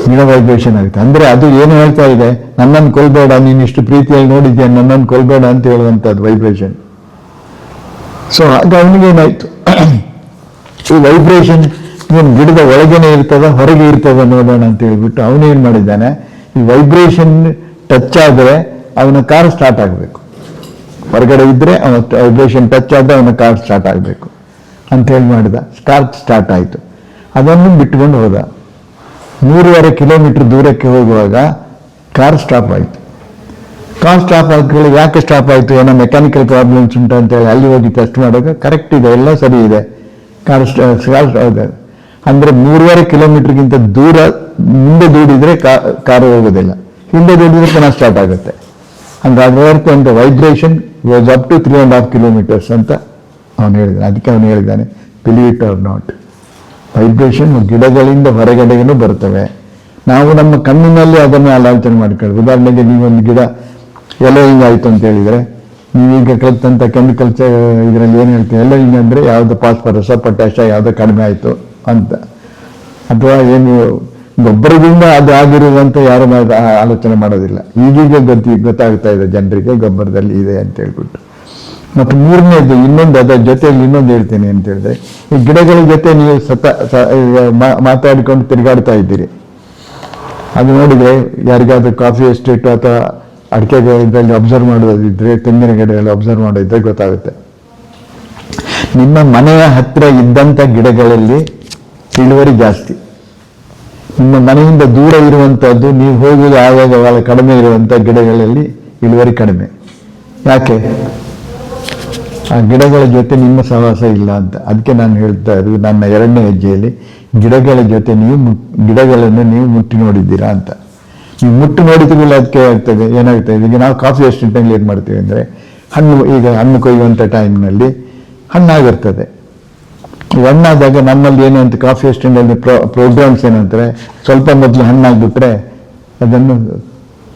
ಗಿಡ ವೈಬ್ರೇಷನ್ ಆಗುತ್ತೆ. ಅಂದ್ರೆ ಅದು ಏನು ಹೇಳ್ತಾ ಇದೆ, ನನ್ನನ್ನು ಕೊಲ್ಬೇಡ, ನೀನು ಇಷ್ಟು ಪ್ರೀತಿಯಾಗಿ ನೋಡಿದ್ಯಾ, ನನ್ನನ್ನು ಕೊಲ್ಬೇಡ ಅಂತ ಹೇಳುವಂಥದ್ದು ವೈಬ್ರೇಷನ್. ಸೊ ಆಗ ಅವನಿಗೇನಾಯ್ತು, ಈ ವೈಬ್ರೇಷನ್ ಇವನು ಗಿಡದ ಒಳಗೇನೆ ಇರ್ತದ ಹೊರಗೆ ಇರ್ತದ ನೋಡೋಣ ಅಂತ ಹೇಳ್ಬಿಟ್ಟು ಅವನೇನು ಮಾಡಿದ್ದಾನೆ, ಈ ವೈಬ್ರೇಷನ್ ಟಚ್ ಆದರೆ ಅವನ ಕಾರ್ ಸ್ಟಾರ್ಟ್ ಆಗಬೇಕು, ಹೊರಗಡೆ ಇದ್ರೆ ಅವನ ವೈಬ್ರೇಷನ್ ಟಚ್ ಆದರೆ ಅವನ ಕಾರ್ ಸ್ಟಾರ್ಟ್ ಆಗಬೇಕು ಅಂತ ಹೇಳಿ ಮಾಡಿದ. ಸ್ಟಾರ್ಟ್ ಆಯಿತು. ಅದನ್ನು ಬಿಟ್ಕೊಂಡು ಹೋದ. 3.5 ಕಿಲೋಮೀಟರ್ ದೂರಕ್ಕೆ ಹೋಗುವಾಗ ಕಾರ್ ಸ್ಟಾಪ್ ಆಯಿತು. ಕಾರ್ ಸ್ಟಾಪ್ ಆದ್ಮೇಲೆ ಯಾಕೆ ಸ್ಟಾಪ್ ಆಯಿತು, ಏನೋ ಮೆಕ್ಯಾನಿಕಲ್ ಪ್ರಾಬ್ಲಮ್ಸ್ ಉಂಟು ಅಂತೇಳಿ ಅಲ್ಲಿ ಹೋಗಿ ಟೆಸ್ಟ್ ಮಾಡುವಾಗ ಕರೆಕ್ಟ್ ಇದೆ, ಎಲ್ಲ ಸರಿ ಇದೆ, ಕಾರ್ ಹೌದು. ಅಂದರೆ 3.5 ಕಿಲೋಮೀಟರ್ಗಿಂತ ದೂರ ಮುಂದೆ ದೂಡಿದ್ರೆ ಕಾರು ಹೋಗೋದಿಲ್ಲ, ಹಿಂದೆ ದೂಡಿದ್ರೆ ಪುನಃ ಸ್ಟಾರ್ಟ್ ಆಗುತ್ತೆ. ಅಂದ್ರೆ ಅದರ ಅರ್ಥ ಒಂದು vibration was up to 3.5 kilometres ಅಂತ ಅವನು ಹೇಳಿದ್ದಾನೆ. ಅದಕ್ಕೆ ಅವನು ಹೇಳಿದ್ದಾನೆ, believe it or not, vibration ಗಿಡಗಳಿಂದ ಹೊರಗಡೆಗೂ ಬರ್ತವೆ. ನಾವು ನಮ್ಮ ಕಣ್ಣಿನಲ್ಲಿ ಅದನ್ನು ಆಲೋಚನೆ ಮಾಡ್ಕೊಳ್ಳಿ. ಉದಾಹರಣೆಗೆ ನೀವೊಂದು ಗಿಡ ಎಲೆ ಹಿಂಗಾಯಿತು ಅಂತ ಹೇಳಿದರೆ, ನೀವೀಗ ಕಲಿತಂಥ ಕೆಮಿಕಲ್ಸ್ ಇದರಲ್ಲಿ ಏನು ಹೇಳ್ತೀವಿ, ಎಲ್ಲ ಹಿಂಗಂದರೆ ಯಾವುದು ಫಾಸ್ಫರಸ್ ಪೊಟ್ಯಾಷ ಯಾವುದೋ ಕಡಿಮೆ ಆಯಿತು ಅಂತ, ಅಥವಾ ಏನು ಗೊಬ್ಬರದಿಂದ ಅದು ಆಗಿರುವಂತ ಯಾರು ಆಲೋಚನೆ ಮಾಡೋದಿಲ್ಲ. ಈಗೀಗ ಗೊತ್ತಾಗ್ತಾ ಇದೆ ಜನರಿಗೆ ಗೊಬ್ಬರದಲ್ಲಿ ಇದೆ ಅಂತ ಹೇಳ್ಬಿಟ್ಟು. ಮತ್ತು ಮೂರನೇದು ಇನ್ನೊಂದು, ಅದರ ಜೊತೆಯಲ್ಲಿ ಇನ್ನೊಂದು ಹೇಳ್ತೇನೆ ಅಂತ ಹೇಳಿದ್ರೆ, ಈ ಗಿಡಗಳ ಜೊತೆ ನೀವು ಮಾತಾಡಿಕೊಂಡು ತಿರುಗಾಡ್ತಾ ಇದ್ದೀರಿ. ಅದು ನೋಡಿದ್ರೆ ಯಾರಿಗಾದ್ರೂ ಕಾಫಿ ಎಸ್ಟೇಟ್ ಅಥವಾ ಅಡಿಕೆ ಇದರಲ್ಲಿ ಅಬ್ಸರ್ವ್ ಮಾಡೋದಿದ್ರೆ, ತೆಂಗಿನ ಗಿಡಗಳಲ್ಲಿ ಅಬ್ಸರ್ವ್ ಮಾಡೋದಿದ್ರೆ ಗೊತ್ತಾಗುತ್ತೆ. ನಿಮ್ಮ ಮನೆಯ ಹತ್ರ ಇದ್ದಂಥ ಗಿಡಗಳಲ್ಲಿ ಇಳುವರಿ ಜಾಸ್ತಿ, ನಿಮ್ಮ ಮನೆಯಿಂದ ದೂರ ಇರುವಂಥದ್ದು, ನೀವು ಹೋಗುವುದು ಆವಾಗ ಬಹಳ ಕಡಿಮೆ ಇರುವಂಥ ಗಿಡಗಳಲ್ಲಿ ಇಳುವರಿ ಕಡಿಮೆ. ಯಾಕೆ? ಆ ಗಿಡಗಳ ಜೊತೆ ನಿಮ್ಮ ಸಹವಾಸ ಇಲ್ಲ ಅಂತ. ಅದಕ್ಕೆ ನಾನು ಹೇಳ್ತಾ ಇರೋದು ನನ್ನ 2ನೇ ಹೆಜ್ಜೆಯಲ್ಲಿ, ಗಿಡಗಳ ಜೊತೆ ಗಿಡಗಳನ್ನು ನೀವು ಮುಟ್ಟಿ ನೋಡಿದ್ದೀರಾ ಅಂತ. ನೀವು ಮುಟ್ಟಿ ನೋಡಿದ್ಮೇಲೆ ಅದಕ್ಕೆ ಆಗ್ತದೆ, ಏನಾಗ್ತದೆ, ಈಗ ನಾವು ಕಾಫಿ ಎಸ್ಟೇಟ್ನಲ್ಲಿ ಏನು ಮಾಡ್ತೀವಿ ಅಂದರೆ, ಈಗ ಹಣ್ಣು ಕೊಯ್ಯುವಂಥ ಟೈಮ್ನಲ್ಲಿ ಹಣ್ಣಾಗಿರ್ತದೆ. ಹಣ್ಣಾದಾಗ ನಮ್ಮಲ್ಲಿ ಏನು ಅಂತ ಕಾಫಿ ಎಸ್ಟೇಟ್ನಲ್ಲಿ ಪ್ರೋಗ್ರಾಮ್ಸ್ ಏನಂತಾರೆ, ಸ್ವಲ್ಪ ಮೊದಲು ಹಣ್ಣಾಗ್ಬಿಟ್ರೆ ಅದನ್ನು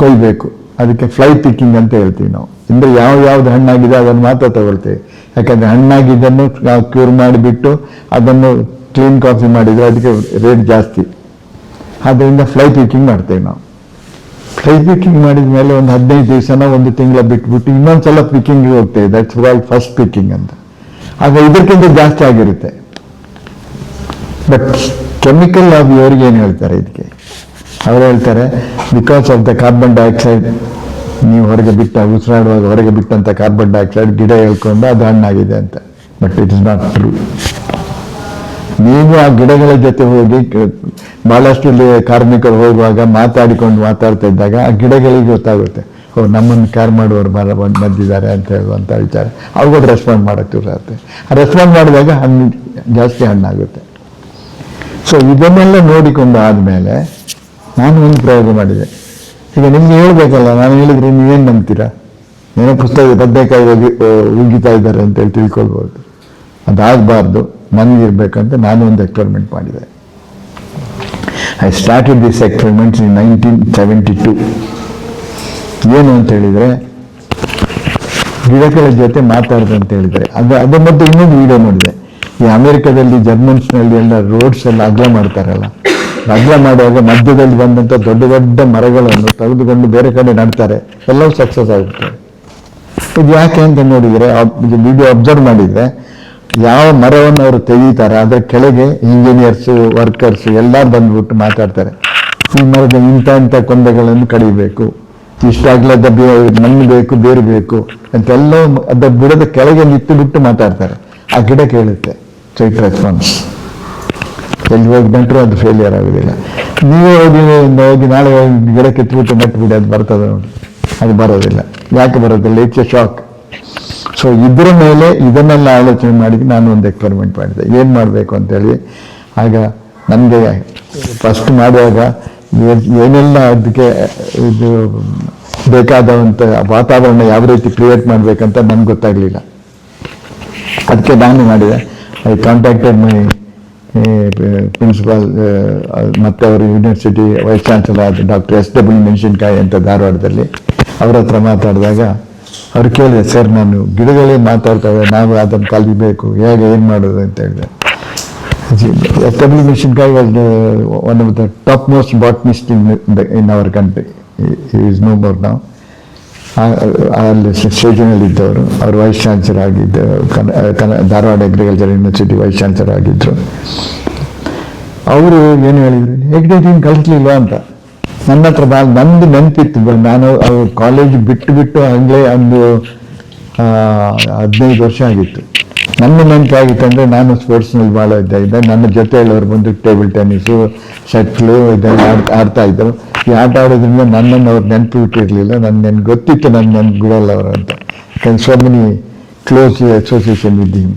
ಕೊಯ್ಬೇಕು. ಅದಕ್ಕೆ ಫ್ಲೈ ಪಿಕ್ಕಿಂಗ್ ಅಂತ ಹೇಳ್ತೀವಿ ನಾವು. ಅಂದರೆ ಯಾವ್ದು ಹಣ್ಣಾಗಿದೆ ಅದನ್ನು ಮಾತ್ರ ತಗೊಳ್ತೇವೆ. ಯಾಕಂದರೆ ಹಣ್ಣಾಗಿದ್ದನ್ನು ಕ್ಯೂರ್ ಮಾಡಿಬಿಟ್ಟು ಅದನ್ನು ಕ್ಲೀನ್ ಕಾಫಿ ಮಾಡಿದರೆ ಅದಕ್ಕೆ ರೇಟ್ ಜಾಸ್ತಿ. ಆದ್ದರಿಂದ ಫ್ಲೈ ಪಿಕ್ಕಿಂಗ್ ಮಾಡ್ತೇವೆ ನಾವು. ಫ್ಲೈ ಪಿಕ್ಕಿಂಗ್ ಮಾಡಿದ ಮೇಲೆ ಒಂದು 15 ದಿವಸನ 1 ತಿಂಗಳ ಬಿಟ್ಬಿಟ್ಟು ಇನ್ನೊಂದ್ಸಲ ಪಿಕ್ಕಿಂಗ್ಗೆ ಹೋಗ್ತೇವೆ. ದಟ್ಸ್ ಕಾಲ್ಡ್ ಫಸ್ಟ್ ಪಿಕ್ಕಿಂಗ್ ಅಂತ. ಆಗ ಇದಕ್ಕಿಂತ ಜಾಸ್ತಿ ಆಗಿರುತ್ತೆ. ಬಟ್ ಕೆಮಿಕಲ್ ಲಾಬಿ ಅವರಿಗೆ ಏನು ಹೇಳ್ತಾರೆ ಇದಕ್ಕೆ, ಅವರು ಹೇಳ್ತಾರೆ, because of the carbon dioxide, ನೀವು ಹೊರಗೆ ಉಸಿರಾಡುವಾಗ ಹೊರಗೆ ಬಿಟ್ಟಂತ ಕಾರ್ಬನ್ ಡೈಆಕ್ಸೈಡ್ ಗಿಡ ಹೇಳ್ಕೊಂಡು ಅದು ಹಣ್ಣಾಗಿದೆ ಅಂತ. But it is not true. ನೀವು ಆ ಗಿಡಗಳ ಜೊತೆ ಹೋಗಿ ಬಹಳಷ್ಟು ಕಾರ್ಮಿಕರು ಹೋಗುವಾಗ ಮಾತಾಡ್ತಾ ಇದ್ದಾಗ ಆ ಗಿಡಗಳಿಗೆ ಗೊತ್ತಾಗುತ್ತೆ, ನಮ್ಮನ್ನು ಕೇರ್ ಮಾಡುವವರು ಬಂದಿದ್ದಾರೆ ಅಂತ ಹೇಳುವಂಥ ವಿಚಾರ. ಅವುಗಳು ರೆಸ್ಪಾಂಡ್ ಮಾಡೋಕ್ಕೆ ಸಾಧ್ಯ. ಆ ರೆಸ್ಪಾಂಡ್ ಮಾಡಿದಾಗ ಜಾಸ್ತಿ ಹಣ್ಣಾಗುತ್ತೆ. ಸೊ ಇದನ್ನೆಲ್ಲ ನೋಡಿಕೊಂಡು ಆದಮೇಲೆ ನಾನು ಒಂದು ಪ್ರಯೋಗ ಮಾಡಿದೆ. ಈಗ ನಿಮ್ಗೆ ಹೇಳ್ಬೇಕಲ್ಲ, ನಾನು ಹೇಳಿದ್ರೆ ನೀವೇನು ನಂಬ್ತೀರಾ? ಏನೋ ಪುಸ್ತಕ ಬದನೆಕಾಯಿ ಉಗಿತಾ ಇದ್ದಾರೆ ಅಂತೇಳಿ ತಿಳ್ಕೊಳ್ಬೋದು. ಅದಾಗಬಾರ್ದು, ನನಗಿರ್ಬೇಕಂತ ನಾನು ಒಂದು ಎಕ್ಸ್ಪೆರಿಮೆಂಟ್ ಮಾಡಿದೆ. ಐ ಸ್ಟಾರ್ಟೆಡ್ ದಿಸ್ ಎಕ್ಸ್ಪೆರಿಮೆಂಟ್ಸ್ ಇನ್ 1972. ಏನು ಅಂತ ಹೇಳಿದರೆ, ಗಿಡಗಳ ಜೊತೆ ಮಾತಾಡಿದೆ ಅಂತ ಹೇಳಿದರೆ, ಅದ್ರ ಮಧ್ಯೆ ಇನ್ನೊಂದು ವಿಡಿಯೋ ನೋಡಿದೆ. ಈ ಅಮೆರಿಕದಲ್ಲಿ ಜರ್ಮನ್ಸ್ನಲ್ಲಿ ಎಲ್ಲ ರೋಡ್ಸ್ ಎಲ್ಲ ಅಗಲ ಮಾಡ್ತಾರಲ್ಲ, ಅಗಲ ಮಾಡುವಾಗ ಮಧ್ಯದಲ್ಲಿ ಬಂದಂಥ ದೊಡ್ಡ ದೊಡ್ಡ ಮರಗಳನ್ನು ತೆಗೆದುಕೊಂಡು ಬೇರೆ ಕಡೆ ನಡ್ತಾರೆ, ಎಲ್ಲವೂ ಸಕ್ಸಸ್ ಆಗುತ್ತೆ. ಇದು ಯಾಕೆ ಅಂತ ನೋಡಿದರೆ, ವಿಡಿಯೋ ಅಬ್ಸರ್ವ್ ಮಾಡಿದರೆ, ಯಾವ ಮರವನ್ನು ಅವರು ತೆಗೀತಾರೆ ಅದರ ಕೆಳಗೆ ಇಂಜಿನಿಯರ್ಸು ವರ್ಕರ್ಸು ಎಲ್ಲ ಬಂದ್ಬಿಟ್ಟು ಮಾತಾಡ್ತಾರೆ. ಈ ಮರದ ಇಂಥ ಕೊಂಬೆಗಳನ್ನು ಕಡಿಬೇಕು, ಇಷ್ಟಾಗ್ಲದ ಮಣ್ಣು ಬೇಕು, ಬೇರು ಬೇಕು ಅಂತೆಲ್ಲ ಅದ ಬುಡದ ಕೆಳಗೆ ನಿಂತು ಬಿಟ್ಟು ಮಾತಾಡ್ತಾರೆ. ಆ ಗಿಡ ಕೇಳುತ್ತೆ. So it response. ಎಲ್ಲಿ ಹೋಗಿ ನೆಟ್ಟರು ಅದು ಫೇಲಿಯರ್ ಆಗೋದಿಲ್ಲ. ನೀವೇ ಹೋಗಿ ನಾಳೆ ಗಿಡ ಕಿತ್ಬಿಟ್ಟು ನೆಟ್ಬಿಡಿ, ಅದು ಬರ್ತದೆ ನೋಡಿ, ಅದು ಬರೋದಿಲ್ಲ. ಯಾಕೆ ಬರೋದಿಲ್ಲ? It's A shock. ಸೊ ಇದರ ಮೇಲೆ ಇದನ್ನೆಲ್ಲ ಆಲೋಚನೆ ಮಾಡಿ ನಾನು ಒಂದು ಎಕ್ಸ್ಪೆರಿಮೆಂಟ್ ಮಾಡಿದೆ, ಏನು ಮಾಡಬೇಕು ಅಂತೇಳಿ. ಆಗ ನನಗೆ ಫಸ್ಟ್ ಮಾಡುವಾಗ ಏನೆಲ್ಲ ಅದಕ್ಕೆ ಇದು ಬೇಕಾದಂಥ ವಾತಾವರಣ ಯಾವ ರೀತಿ ಕ್ರಿಯೇಟ್ ಮಾಡಬೇಕಂತ ನನಗೆ ಗೊತ್ತಾಗಲಿಲ್ಲ. ಅದಕ್ಕೆ ನಾನು ಮಾಡಿದೆ, ಐ ಕಾಂಟ್ಯಾಕ್ಟೆಡ್ ಮೈ ಪ್ರಿನ್ಸಿಪಾಲ್ ಮತ್ತು ಅವರು ಯೂನಿವರ್ಸಿಟಿ ವೈಸ್ ಚಾನ್ಸಲರ್ ಆದ ಡಾಕ್ಟರ್ SW ಮೆಣಸಿನ್ಕಾಯಿ ಅಂತ ಧಾರವಾಡದಲ್ಲಿ ಅವ್ರ ಹತ್ರ ಮಾತಾಡಿದಾಗ ಅವ್ರು ಕೇಳಿದೆ, ಸರ್ ನಾನು ಗಿಡಗಳೇ ಮಾತಾಡ್ತವೆ, ನಾವು ಅದನ್ನು ಕಲಿಬೇಕು, ಹೇಗೆ ಏನು ಮಾಡೋದು ಅಂತ ಹೇಳಿದೆ. SW Menasinkai was one of the top most botanist in our country. Is no more ನಾವು. ಅಲ್ಲಿ ಸ್ಟೇಜಿನಲ್ಲಿ ಇದ್ದವರು, ಅವರು ವೈಸ್ ಚಾನ್ಸಲರ್ ಆಗಿದ್ದು, Dharwad agriculture university vice chancellor ಆಗಿದ್ದರು. ಅವರು ಏನು ಹೇಳಿದ್ರು, ಹೆಗ್ಡೆ ನೀನು ಕಲಿಸ್ಲಿಲ್ವಾ ಅಂತ. ನನ್ನ ಹತ್ರ ನಂದು ನೆನಪಿತ್ತು. ನಾನು ಅವ್ರು ಕಾಲೇಜ್ ಬಿಟ್ಟು ಆಗಲೇ ಒಂದು 15 ವರ್ಷ ಆಗಿತ್ತು. ನನ್ನ ನೆನಪಾಗಿತ್ತು ಅಂದರೆ ನಾನು ಸ್ಪೋರ್ಟ್ಸ್ನಲ್ಲಿ ಭಾಳ ಇದ್ದೆ. ನನ್ನ ಜೊತೆ ಹೇಳೋರು ಬಂದು ಟೇಬಲ್ ಟೆನ್ನಿಸು, ಶಟ್ಲು ಇದೆಲ್ಲ ಆಡ್ತಾ ಇದ್ದರು. ಈ ಆಟ ಆಡೋದ್ರಿಂದ ನನ್ನನ್ನು ಅವ್ರು ನೆನಪು ಬಿಟ್ಟಿರಲಿಲ್ಲ. ನನಗೆ ಗೊತ್ತಿತ್ತು ನನ್ನ ಬಿಡಲ್ಲ ಅವರು ಅಂತ. So many close association with him.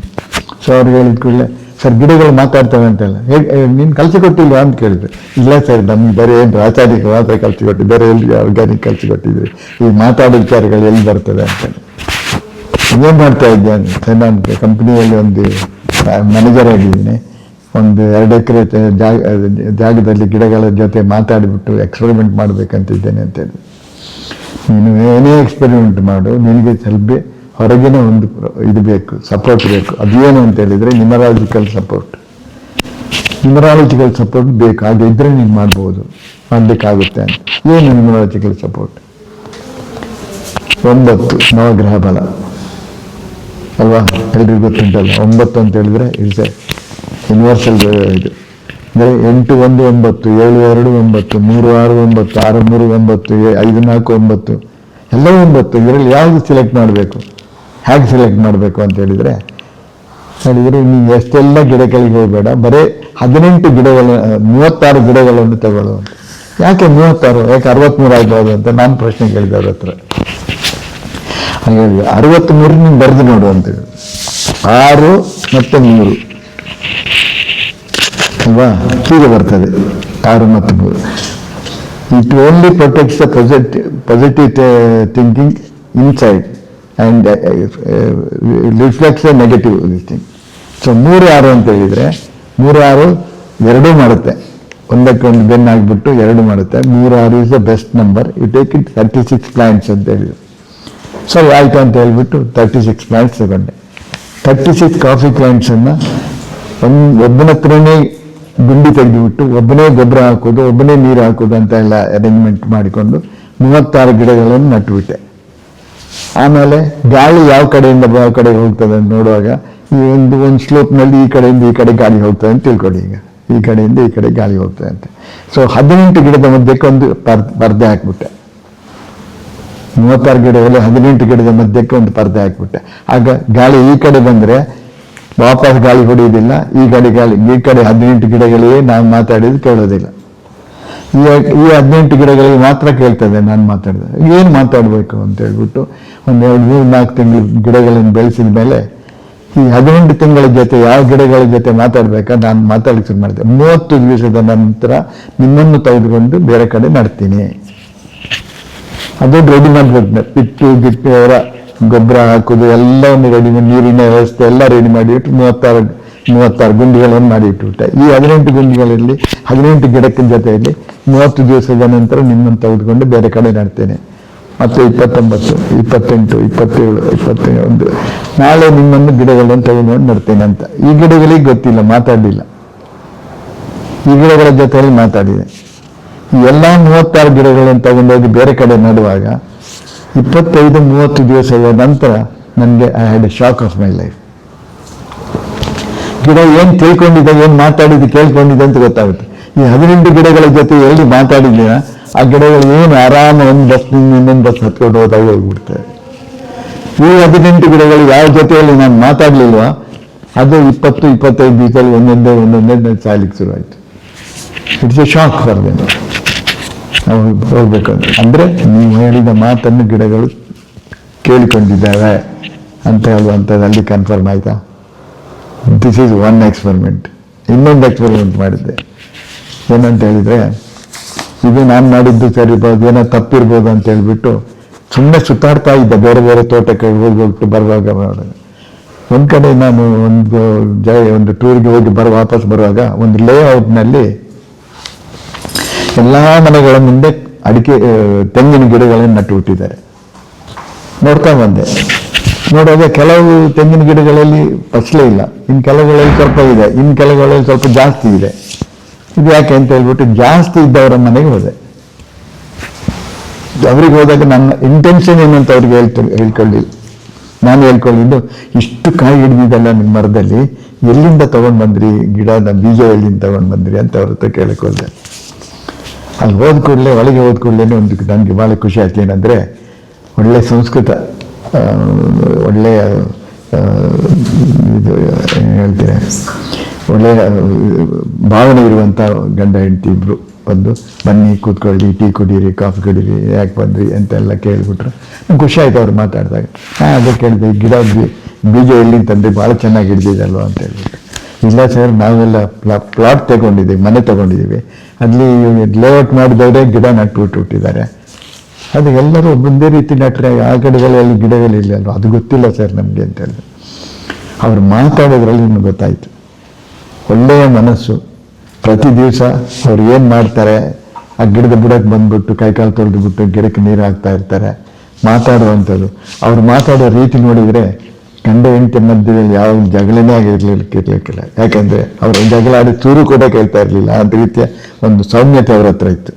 So ಅವ್ರಿಗೆ ಹೇಳಿದ ಕೂಡಲೇ, ಸರ್ ಗಿಡಗಳು ಮಾತಾಡ್ತವೆ ಅಂತೆಲ್ಲ, ನೀನು ಕಲಿಸಿಕೊಟ್ಟಿಲ್ವಾ ಅಂತ ಕೇಳಿದ್ರು. ಇಲ್ಲ ಸರ್, ನಮ್ಗೆ ಬೇರೆ ಏನು ರಾಸಾಯನಿಕ ಮಾತ್ರ ಕಲಿಸಿಕೊಟ್ಟು, ಬೇರೆ ಎಲ್ಲಿ ಆರ್ಗ್ಯಾನಿಕ್ ಕಲಿಸಿಕೊಟ್ಟಿದ್ವಿ, ಈ ಮಾತಾಡೋ ವಿಚಾರಗಳು ಎಲ್ಲಿ ಬರ್ತದೆ ಅಂತೇಳಿ. ಏನು ಮಾಡ್ತಾ ಇದ್ದೆ ಅಂತ, ನಾನು ಕಂಪ್ನಿಯಲ್ಲಿ ಒಂದು ಮ್ಯಾನೇಜರ್ ಆಗಿದ್ದೀನಿ. ಒಂದು 2 ಎಕರೆ ಜಾಗದಲ್ಲಿ ಗಿಡಗಳ ಜೊತೆ ಮಾತಾಡಿಬಿಟ್ಟು ಎಕ್ಸ್ಪೆರಿಮೆಂಟ್ ಮಾಡಬೇಕಂತಿದ್ದೇನೆ ಅಂತೇಳಿ. ನೀನು ಏನೇ ಎಕ್ಸ್ಪೆರಿಮೆಂಟ್ ಮಾಡು, ನಿನಗೆ ಸ್ವಲ್ಪ ಹೊರಗಿನ ಒಂದು ಇದು ಬೇಕು, ಸಪೋರ್ಟ್ ಬೇಕು. ಅದೇನು ಅಂತ ಹೇಳಿದರೆ ನ್ಯೂಮರಾಲಜಿಕಲ್ ಸಪೋರ್ಟ್. ನ್ಯೂಮರಾಲಜಿಕಲ್ ಸಪೋರ್ಟ್ ಬೇಕು, ಹಾಗೆ ಇದ್ದರೆ ನೀನು ಮಾಡ್ಬೋದು, ಮಾಡಲಿಕ್ಕಾಗುತ್ತೆ ಅಂತ. ಏನು ನ್ಯೂಮರಾಲಜಿಕಲ್ ಸಪೋರ್ಟ್? 9 ನವಗ್ರಹ ಬಲ ಅಲ್ವಾ, ಎಲ್ರಿಗೂ ಗೊತ್ತುಂಟಲ್ಲ. 9 ಅಂತ ಹೇಳಿದ್ರೆ ಇಟ್ಸ್ ಯೂನಿವರ್ಸಲ್ ಇದು. ಅಂದರೆ 8 1 9, 7 2 9, 3 6 9, 6 3 9, 5 4 9, ಎಲ್ಲ 9. ಇದರಲ್ಲಿ ಯಾವುದು ಸೆಲೆಕ್ಟ್ ಮಾಡಬೇಕು, ಹೇಗೆ ಸೆಲೆಕ್ಟ್ ಮಾಡಬೇಕು ಅಂತ ಹೇಳಿದರೆ ನೀವು ಎಷ್ಟೆಲ್ಲ ಗಿಡಗಳಿಗೆ ಹೋಗಬೇಡ, ಬರೀ 18 ಗಿಡಗಳು, 36 ಗಿಡಗಳನ್ನು ತಗೊಳ್ಳು. ಯಾಕೆ 36, ಯಾಕೆ 63 ಆಗ್ಬೋದು ಅಂತ ನಾನು ಪ್ರಶ್ನೆ ಕೇಳಿದೆ ಅವ್ರ ಹತ್ರ. ಹಾಗೆ ಹೇಳಿದೆ, 63 ನೀವು ಬರೆದು ನೋಡು ಅಂತೇಳಿ. 6 ಮತ್ತು 3 ಅಲ್ವಾ, ಹೀಗೆ ಬರ್ತದೆ 6 ಮತ್ತು 3. It only protects the positive thinking inside and reflects the negative thing. So 3 6 ಅಂತ ಹೇಳಿದರೆ 3 6 ಎರಡೂ ಮಾಡುತ್ತೆ, ಒಂದಕ್ಕೊಂದು ಬೆನ್ನು ಆಗಿಬಿಟ್ಟು 2 ಮಾಡುತ್ತೆ. 3 6 is the best number. You take it 36 plants ಅಂತ ಹೇಳಿದ್ರು. ಸರಿ ಆಯಿತು ಅಂತ ಹೇಳ್ಬಿಟ್ಟು 36 ಪ್ಲಾಂಟ್ಸ್ ತಗೊಂಡೆ. 36 ಕಾಫಿ ಪ್ಲಾಂಟ್ಸನ್ನು ಒಬ್ಬನ ಹತ್ರನೇ ಗುಂಡಿ ತೆಗೆದುಬಿಟ್ಟು ಒಬ್ಬನೇ ಗೊಬ್ಬರ ಹಾಕೋದು, ಒಬ್ಬನೇ ನೀರು ಹಾಕೋದು ಅಂತ ಎಲ್ಲ ಅರೇಂಜ್ಮೆಂಟ್ ಮಾಡಿಕೊಂಡು 36 ಗಿಡಗಳನ್ನು ನಟ್ಟುಬಿಟ್ಟೆ. ಆಮೇಲೆ ಗಾಳಿ ಯಾವ ಕಡೆಯಿಂದ ಯಾವ ಕಡೆಗೆ ಹೋಗ್ತದೆ ಅಂತ ನೋಡುವಾಗ ಈ ಒಂದು ಸ್ಲೋಪ್ನಲ್ಲಿ ಈ ಕಡೆಯಿಂದ ಈ ಕಡೆ ಗಾಳಿ ಹೋಗ್ತದೆ ಅಂತ ತಿಳ್ಕೊಳ್ಳಿ. ಈಗ ಈ ಕಡೆಯಿಂದ ಈ ಕಡೆ ಗಾಳಿ ಹೋಗ್ತದೆ ಅಂತ. ಸೊ 18 ಗಿಡದ ಮಧ್ಯಕ್ಕೆ ಒಂದು ಪರ್ದೆ ಹಾಕ್ಬಿಟ್ಟೆ. 36 ಗಿಡದಲ್ಲಿ 18 ಗಿಡದ ಮಧ್ಯಕ್ಕೆ ಒಂದು ಪರ್ದೆ ಹಾಕ್ಬಿಟ್ಟೆ. ಆಗ ಗಾಳಿ ಈ ಕಡೆ ಬಂದರೆ ವಾಪಸ್ ಗಾಳಿ ಹೊಡೆಯೋದಿಲ್ಲ, ಈ ಕಡೆ 18 ಗಿಡಗಳಿಗೆ ನಾವು ಮಾತಾಡಿದ್ದು ಕೇಳೋದಿಲ್ಲ. ಈ 18 ಗಿಡಗಳಿಗೆ ಮಾತ್ರ ಕೇಳ್ತದೆ ನಾನು ಮಾತಾಡಿದೆ. ಏನು ಮಾತಾಡಬೇಕು ಅಂತ ಹೇಳ್ಬಿಟ್ಟು ಒಂದು 2 3 4 ತಿಂಗಳು ಗಿಡಗಳನ್ನು ಬೆಳೆಸಿದ ಮೇಲೆ ಈ 18 ತಿಂಗಳ ಜೊತೆ ಯಾವ ಗಿಡಗಳ ಜೊತೆ ಮಾತಾಡ್ಬೇಕಾ ನಾನು ಮಾತಾಡಲಿಕ್ಕೆ ಶುರು ಮಾಡಿದೆ. 30 ದಿವಸದ ನಂತರ ನಿಮ್ಮನ್ನು ತೆಗೆದುಕೊಂಡು ಬೇರೆ ಕಡೆ ನಡ್ತೀನಿ. ಅದು ರೆಡಿ ಮಾಡಿಬಿಟ್ಟು ಪಿಟ್ಟು ಗಿಟ್ಟು ಅವರ ಗೊಬ್ಬರ ಹಾಕೋದು ಎಲ್ಲವನ್ನು ರೆಡಿ ಮಾಡಿ, ನೀರಿನ ವ್ಯವಸ್ಥೆ ಎಲ್ಲ ರೆಡಿ ಮಾಡಿಬಿಟ್ಟು 36 ಗುಂಡಿಗಳನ್ನು ಮಾಡಿ ಇಟ್ಟುಬಿಟ್ಟೆ. ಈ 18 ಗುಂಡಿಗಳಲ್ಲಿ 18 ಗಿಡಕ್ಕೆ ಜೊತೆಯಲ್ಲಿ 30 ದಿವಸದ ನಂತರ ನಿಮ್ಮನ್ನು ತೆಗೆದುಕೊಂಡು ಬೇರೆ ಕಡೆ ನಡ್ತೇನೆ. ಮತ್ತು 29, 28, 27, 21 ನಾಳೆ ನಿಮ್ಮನ್ನು ಗಿಡಗಳನ್ನು ತೆಗೆದುಕೊಂಡು ನಡ್ತೇನೆ ಅಂತ. ಈ ಗಿಡಗಳಿಗೆ ಗೊತ್ತಿಲ್ಲ, ಮಾತಾಡಲಿಲ್ಲ. ಈ ಗಿಡಗಳ ಜೊತೆಯಲ್ಲಿ ಮಾತಾಡಿದೆ. ಈ ಎಲ್ಲ 36 ಗಿಡಗಳನ್ನು ತಗೊಂಡೋಗಿ ಬೇರೆ ಕಡೆ ನಡುವಾಗ 25-30 ದಿವಸದ ನಂತರ ನನಗೆ I had A shock of my life. ಗಿಡ ಏನು ತಿಳ್ಕೊಂಡಿದೆ, ಏನು ಮಾತಾಡಿದ್ದು ಕೇಳ್ಕೊಂಡಿದೆ ಅಂತ ಗೊತ್ತಾಗುತ್ತೆ. ಈ 18 ಗಿಡಗಳ ಜೊತೆ ಎಲ್ಲಿ ಮಾತಾಡಿದ್ದೀನ ಆ ಗಿಡಗಳು ಏನು ಆರಾಮ ಒಂದು ಬಸ್ನಿಂದ ಇನ್ನೊಂದು ಬಸ್ ಹತ್ಕೊಂಡು ಹೋದಾಗ ಹೋಗ್ಬಿಡ್ತವೆ. ಈ 18 ಗಿಡಗಳು ಯಾವ ಜೊತೆಯಲ್ಲಿ ನಾನು ಮಾತಾಡಲಿಲ್ವ ಅದು 20-25 ದಿವಸದಲ್ಲಿ ಒಂದೊಂದೇ ಸಾಯ್ಲಿಕ್ಕೆ ಶುರುವಾಯಿತು. It's A shock for them. ನಾವು ಹೋಗ್ಬೇಕು ಅಂದರೆ ನೀವು ಹೇಳಿದ ಮಾತನ್ನು ಗಿಡಗಳು ಕೇಳಿಕೊಂಡಿದ್ದಾವೆ ಅಂತ ಹೇಳುವಂಥದ್ದು ಅಲ್ಲಿ ಕನ್ಫರ್ಮ್ ಆಯಿತಾ. This is one experiment. ಇನ್ನೊಂದು ಎಕ್ಸ್ಪೆರಿಮೆಂಟ್ ಮಾಡಿದ್ದೆ. ಏನಂತ ಹೇಳಿದರೆ, ಇದು ನಾನು ಮಾಡಿದ್ದು ಸರಿ ಇರ್ಬೋದು, ಏನೋ ತಪ್ಪಿರ್ಬೋದು ಅಂತ ಹೇಳ್ಬಿಟ್ಟು ಸುಮ್ಮನೆ ಸುತ್ತಾಡ್ತಾ ಇದ್ದೆ. ಬೇರೆ ಬೇರೆ ತೋಟಕ್ಕೆ ಹೋಗ್ಬಿಟ್ಟು ಬರುವಾಗ ಒಂದು ಕಡೆ ನಾನು ಒಂದು ಟೂರ್ಗೆ ಹೋಗಿ ವಾಪಸ್ ಬರುವಾಗ ಒಂದು ಲೇಔಟ್ನಲ್ಲಿ ಎಲ್ಲ ಮನೆಗಳ ಮುಂದೆ ತೆಂಗಿನ ಗಿಡಗಳನ್ನು ನಟ್ಟು ಬಿಟ್ಟಿದ್ದಾರೆ. ನೋಡ್ತಾ ಬಂದೆ. ನೋಡುವಾಗ ಕೆಲವು ತೆಂಗಿನ ಗಿಡಗಳಲ್ಲಿ ಫಸಲೇ ಇಲ್ಲ, ಇನ್ನು ಕೆಲವುಗಳಲ್ಲಿ ಸ್ವಲ್ಪ ಇದೆ, ಇನ್ನು ಕೆಲವುಗಳಲ್ಲಿ ಸ್ವಲ್ಪ ಜಾಸ್ತಿ ಇದೆ. ಇದು ಯಾಕೆ ಅಂತ ಹೇಳ್ಬಿಟ್ಟು ಜಾಸ್ತಿ ಇದ್ದವರ ಮನೆಗೆ ಹೋದೆ. ಅವ್ರಿಗೆ ಹೋದಾಗ ನನ್ನ ಇಂಟೆನ್ಷನ್ ಏನು ಅಂತ ಅವ್ರಿಗೆ ಹೇಳ್ಕೊಳ್ಳಿಲ್ಲ. ನಾನು ಹೇಳ್ಕೊಂಡಿದ್ದು, ಇಷ್ಟು ಕಾಯಿ ಹಿಡಿದಿದ್ದಲ್ಲ ನಿಮ್ಮ ಮರದಲ್ಲಿ, ಎಲ್ಲಿಂದ ತಗೊಂಡು ಬಂದ್ರಿ ಗಿಡದ ಬೀಜ, ಎಲ್ಲಿಂದ ತಗೊಂಡು ಬಂದ್ರಿ ಅಂತ ಅವ್ರ ಹತ್ರ ಕೇಳಕ್ಕೆ ಹೋದೆ. ಅಲ್ಲಿ ಹೋದ ಕೂಡಲೇ, ಒಳಗೆ ಹೋದ ಕೂಡಲೇ ನನಗೆ ಭಾಳ ಖುಷಿ ಆಯ್ತು. ಏನಂದರೆ ಒಳ್ಳೆ ಸಂಸ್ಕೃತ, ಒಳ್ಳೆಯ ಇದು ಹೇಳ್ತೀನಿ, ಒಳ್ಳೆಯ ಭಾವನೆ ಇರುವಂಥ ಗಂಡ ಹೆಂಡತಿ ಇಬ್ಬರು ಬಂದು, ಬನ್ನಿ ಕೂತ್ಕೊಳ್ಳಿ, ಟೀ ಕುಡೀರಿ, ಕಾಫಿ ಕುಡೀರಿ, ಯಾಕೆ ಬಂದ್ರಿ ಅಂತೆಲ್ಲ ಕೇಳಿಬಿಟ್ರು. ನಂಗೆ ಖುಷಿ ಆಯ್ತು ಅವ್ರು ಮಾತಾಡಿದಾಗ. ಅದೇ ಕೇಳಿದೆ, ಗಿಡ ಬೀಜ ಎಲ್ಲಿಂದ ತಂದೆ ಭಾಳ ಚೆನ್ನಾಗಿ ಹಿಡಿದಿದ್ದಲ್ವ ಅಂತ ಹೇಳ್ಬಿಟ್ಟು. ಇಲ್ಲ ಸರ್, ನಾವೆಲ್ಲ ಪ್ಲಾಟ್ ತಗೊಂಡಿದ್ದೀವಿ, ಮನೆ ತಗೊಂಡಿದ್ದೀವಿ, ಅಲ್ಲಿ ಲೇಔಟ್ ಮಾಡಿದವರೇ ಗಿಡ ನಟ್ಬಿಟ್ಟಿದ್ದಾರೆ. ಅದು ಎಲ್ಲರೂ ಒಂದೇ ರೀತಿ ನಟ್ರೆ ಆ ಗಿಡಗಳಲ್ಲಿ ಗಿಡಗಳಿಲ್ಲ ಅಲ್ವ, ಅದು ಗೊತ್ತಿಲ್ಲ ಸರ್ ನಮಗೆ ಅಂತ ಹೇಳಿದ್ರು. ಅವ್ರು ಮಾತಾಡೋದ್ರಲ್ಲಿ ನಿಮ್ಗೆ ಗೊತ್ತಾಯಿತು. ಒಳ್ಳೆಯ ಮನಸ್ಸು. ಪ್ರತಿ ದಿವಸ ಅವ್ರು ಏನು ಮಾಡ್ತಾರೆ, ಆ ಗಿಡದ ಬುಡಕ್ಕೆ ಬಂದ್ಬಿಟ್ಟು ಕೈಕಾಲು ತೊಳೆದುಬಿಟ್ಟು ಗಿಡಕ್ಕೆ ನೀರು ಹಾಕ್ತಾ ಇರ್ತಾರೆ, ಮಾತಾಡುವಂಥದ್ದು. ಅವ್ರು ಮಾತಾಡೋ ರೀತಿ ನೋಡಿದರೆ ಗಂಡ ಹೆಂಡತಿ ಮಧ್ಯದಲ್ಲಿ ಯಾವ ಜಗಳನೇ ಆಗಿರ್ಲಿಕ್ಕಿಲ್ಲ. ಯಾಕಂದರೆ ಅವರು ಜಗಳ ಆಡಿ ಚೂರು ಕೂಡ ಕೇಳ್ತಾ ಇರಲಿಲ್ಲ. ಅಂತ ರೀತಿಯ ಒಂದು ಸೌಮ್ಯತೆ ಅವ್ರ ಹತ್ರ ಇತ್ತು.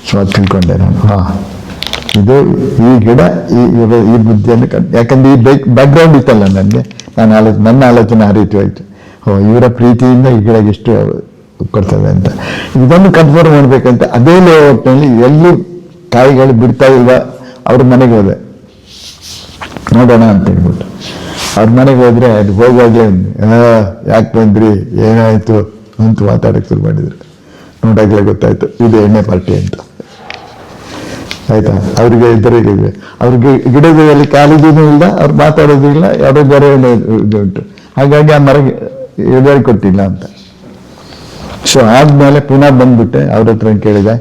ಸೊ ಅದು ತಿಳ್ಕೊಂಡೆ ನಾನು, ಇದು ಈ ಗಿಡ ಈ ಬುದ್ಧಿಯನ್ನು ಯಾಕಂದರೆ ಈ ಬ್ಯಾಕ್ಗ್ರೌಂಡ್ ಇತ್ತಲ್ಲ ನನಗೆ, ನನ್ನ ಆಲೋಚನೆ ಆ ರೀತಿ ಹೋಯಿತು. ಇವರ ಪ್ರೀತಿಯಿಂದ ಈ ಗಿಡಕ್ಕೆ ಎಷ್ಟು ಕೊಡ್ತದೆ ಅಂತ. ಇದನ್ನು ಕನ್ಫರ್ಮ್ ಮಾಡಬೇಕಂತ ಅದೇ ಲೇಔಟ್ನಲ್ಲಿ ಎಲ್ಲಿ ಕಾಯಿಗಳು ಬಿಡ್ತಾ ಇಲ್ವ ಅವ್ರ ಮನೆಗೆ ಹೋದೆ, ನೋಡೋಣ ಅಂತ ಹೇಳ್ಬಿಟ್ಟು. ಅವ್ರ ಮನೆಗೆ ಹೋದ್ರೆ ಅದು ಹೋಗುವಾಗಲೇ ಯಾಕೆ ಬಂದ್ರಿ, ಏನಾಯಿತು ಅಂತ ಮಾತಾಡೋಕ್ಕೆ ಶುರು ಮಾಡಿದ್ರು. ನೋಡಾಗಲೇ ಗೊತ್ತಾಯ್ತು ಇದು ಎಣ್ಣೆ ಪಾರ್ಟಿ ಅಂತ. ಆಯ್ತಾ, ಅವ್ರಿಗೆ ಅವ್ರಿಗೆ ಗಿಡದಲ್ಲಿ ಕಾಲಿದೂ ಇಲ್ಲ, ಅವ್ರು ಮಾತಾಡೋದು ಇಲ್ಲ, ಯಾವುದೋ ಬೇರೆ ಇದು ಉಂಟು. ಹಾಗಾಗಿ ಆ ಮರಗೆ ಇಳುವರಿ ಕೊಟ್ಟಿಲ್ಲ ಅಂತ. ಸೊ ಆದ್ಮೇಲೆ ಪುನಃ ಬಂದ್ಬಿಟ್ಟೆ ಅವ್ರ ಹತ್ರ ಕೇಳಿದೆ,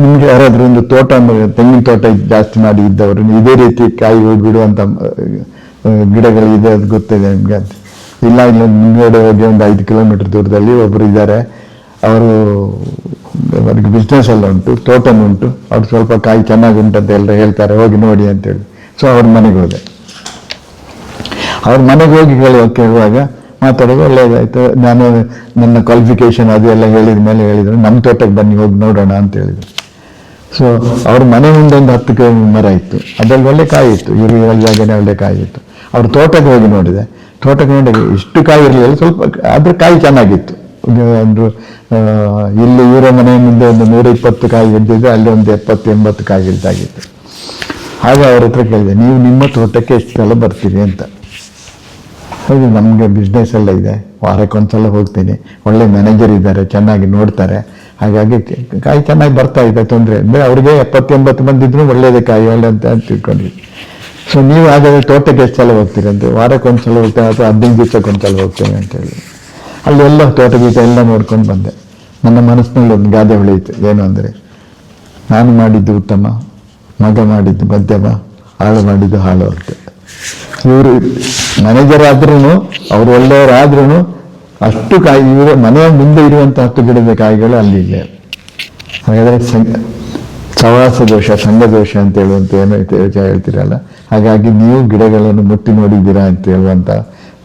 ನಿಮ್ಗೆ ಯಾರಾದ್ರೂ ಒಂದು ತೋಟ, ತೆಂಗಿನ ತೋಟ ಜಾಸ್ತಿ ಮಾಡಿ ಇದ್ದವರು, ಇದೇ ರೀತಿ ಕಾಯಿ ಬಿಡುವಂತ ಗಿಡಗಳು ಇದೆ, ಅದು ಗೊತ್ತಿದೆ ನಿಮ್ಗೆ ಅಂತ. ಇಲ್ಲ ಮುಂಗಡೆ ಹೋಗಿ ಒಂದು 5 ಕಿಲೋಮೀಟರ್ ದೂರದಲ್ಲಿ ಒಬ್ರು ಇದ್ದಾರೆ, ಅವ್ರಿಗೆ ಬಿಸ್ನೆಸ್ ಎಲ್ಲ ಉಂಟು, ತೋಟನೂ ಉಂಟು, ಅವ್ರು ಸ್ವಲ್ಪ ಕಾಯಿ ಚೆನ್ನಾಗಿ ಉಂಟಂತ ಎಲ್ಲರೂ ಹೇಳ್ತಾರೆ, ಹೋಗಿ ನೋಡಿ ಅಂತೇಳಿ. ಸೊ ಅವ್ರ ಮನೆಗೆ ಹೋದೆ. ಅವ್ರ ಮನೆಗೆ ಹೋಗಿ ಕೇಳುವಾಗ ಮಾತಾಡೋದು ಒಳ್ಳೇದಾಯ್ತು. ನಾನು ನನ್ನ ಕ್ವಾಲಿಫಿಕೇಶನ್ ಅದು ಎಲ್ಲ ಹೇಳಿದ ಮೇಲೆ ಹೇಳಿದ್ರು, ನಮ್ಮ ತೋಟಕ್ಕೆ ಬನ್ನಿ ಹೋಗಿ ನೋಡೋಣ ಅಂತ ಹೇಳಿದ್ರು. ಸೊ ಅವ್ರ ಮನೆ ಮುಂದೆ ಒಂದು 10 ಮರ ಇತ್ತು, ಅದ್ರಲ್ಲಿ ಒಳ್ಳೆ ಕಾಯಿ ಇತ್ತು, ಇವರು ಹೇಳಿದಾಗನೇ ಒಳ್ಳೆ ಕಾಯಿ ಇತ್ತು. ಅವ್ರ ತೋಟಕ್ಕೆ ಹೋಗಿ ನೋಡಿದೆ. ತೋಟಕ್ಕೆ ನೋಡಿ ಇಷ್ಟು ಕಾಯಿ ಇರಲಿಲ್ಲ, ಸ್ವಲ್ಪ ಅದ್ರ ಕಾಯಿ ಚೆನ್ನಾಗಿತ್ತು. ಒಂದು ಇಲ್ಲಿ ಇವರ ಮನೆ ಮುಂದೆ ಒಂದು 120 ಕಾಯಿ ಹಿಡಿದಿದ್ರೆ, ಅಲ್ಲಿ ಒಂದು 70-80 ಕಾಯಿ ಹಿಡಿದಾಗಿತ್ತು. ಹಾಗೆ ಅವ್ರ ಹತ್ರ ಕೇಳಿದೆ, ನೀವು ನಿಮ್ಮ ತೋಟಕ್ಕೆ ಎಷ್ಟು ಸಲ ಬರ್ತೀರಿ ಅಂತ. ಹೌದು, ನಮಗೆ ಬಿಸ್ನೆಸ್ ಎಲ್ಲ ಇದೆ, ವಾರಕ್ಕೊಂದ್ಸಲ ಹೋಗ್ತೀನಿ, ಒಳ್ಳೆ ಮ್ಯಾನೇಜರ್ ಇದ್ದಾರೆ, ಚೆನ್ನಾಗಿ ನೋಡ್ತಾರೆ, ಹಾಗಾಗಿ ಕಾಯಿ ಚೆನ್ನಾಗಿ ಬರ್ತಾ ಇದೆ, ತೊಂದರೆ ಅಂದರೆ ಅವ್ರಿಗೆ 70-80 ಮಂದಿ ಇದ್ರು ಒಳ್ಳೇದೇ ಕಾಯಿ, ಒಳ್ಳೆ ಅಂತ ತಿಳ್ಕೊಂಡಿದ್ವಿ. ಸೊ ನೀವು ಹಾಗಾದರೆ ತೋಟಕ್ಕೆ ಎಷ್ಟು ಸಲ ಹೋಗ್ತೀರಿ ಅಂತ. ವಾರಕ್ಕೊಂದ್ಸಲ ಹೋಗ್ತೇನೆ ಅಥವಾ 15 ದಿವಸಕ್ಕೊಂದ್ಸಲ ಹೋಗ್ತೇನೆ ಅಂತ ಹೇಳಿ ಅಲ್ಲಿ ಎಲ್ಲ ತೋಟ ಗೀಟ ಎಲ್ಲ ನೋಡ್ಕೊಂಡು ಬಂದೆ. ನನ್ನ ಮನಸ್ಸಿನಲ್ಲಿ ಒಂದು ಗಾದೆ ಹೊಳೆಯಿತು, ಏನು ಅಂದರೆ, ನಾನು ಮಾಡಿದ್ದು ಉತ್ತಮ, ಮಗ ಮಾಡಿದ್ದು ಮಧ್ಯಮ, ಹಾಳು ಮಾಡಿದ್ದು ಹಾಳು ಅಂತ. ಇವರು ಮ್ಯಾನೇಜರ್ ಆದ್ರೂ, ಅವರು ಒಳ್ಳೆಯವರಾದ್ರೂ ಅಷ್ಟು ಕಾಯಿ, ಇವರು ಮನೆಯ ಮುಂದೆ ಇರುವಂಥ 10 ಗಿಡದ ಕಾಯಿಗಳು ಅಲ್ಲಿ ಇಲ್ಲ. ಹಾಗಾದರೆ ಸವಾಸ ದೋಷ, ಸಂಘ ದೋಷ ಅಂತ ಹೇಳುವಂತ ಏನೋ ಹೇಳ್ತೀರಲ್ಲ, ಹಾಗಾಗಿ ನೀವು ಗಿಡಗಳನ್ನು ಮುಟ್ಟಿ ನೋಡಿದ್ದೀರಾ ಅಂತ ಹೇಳುವಂಥ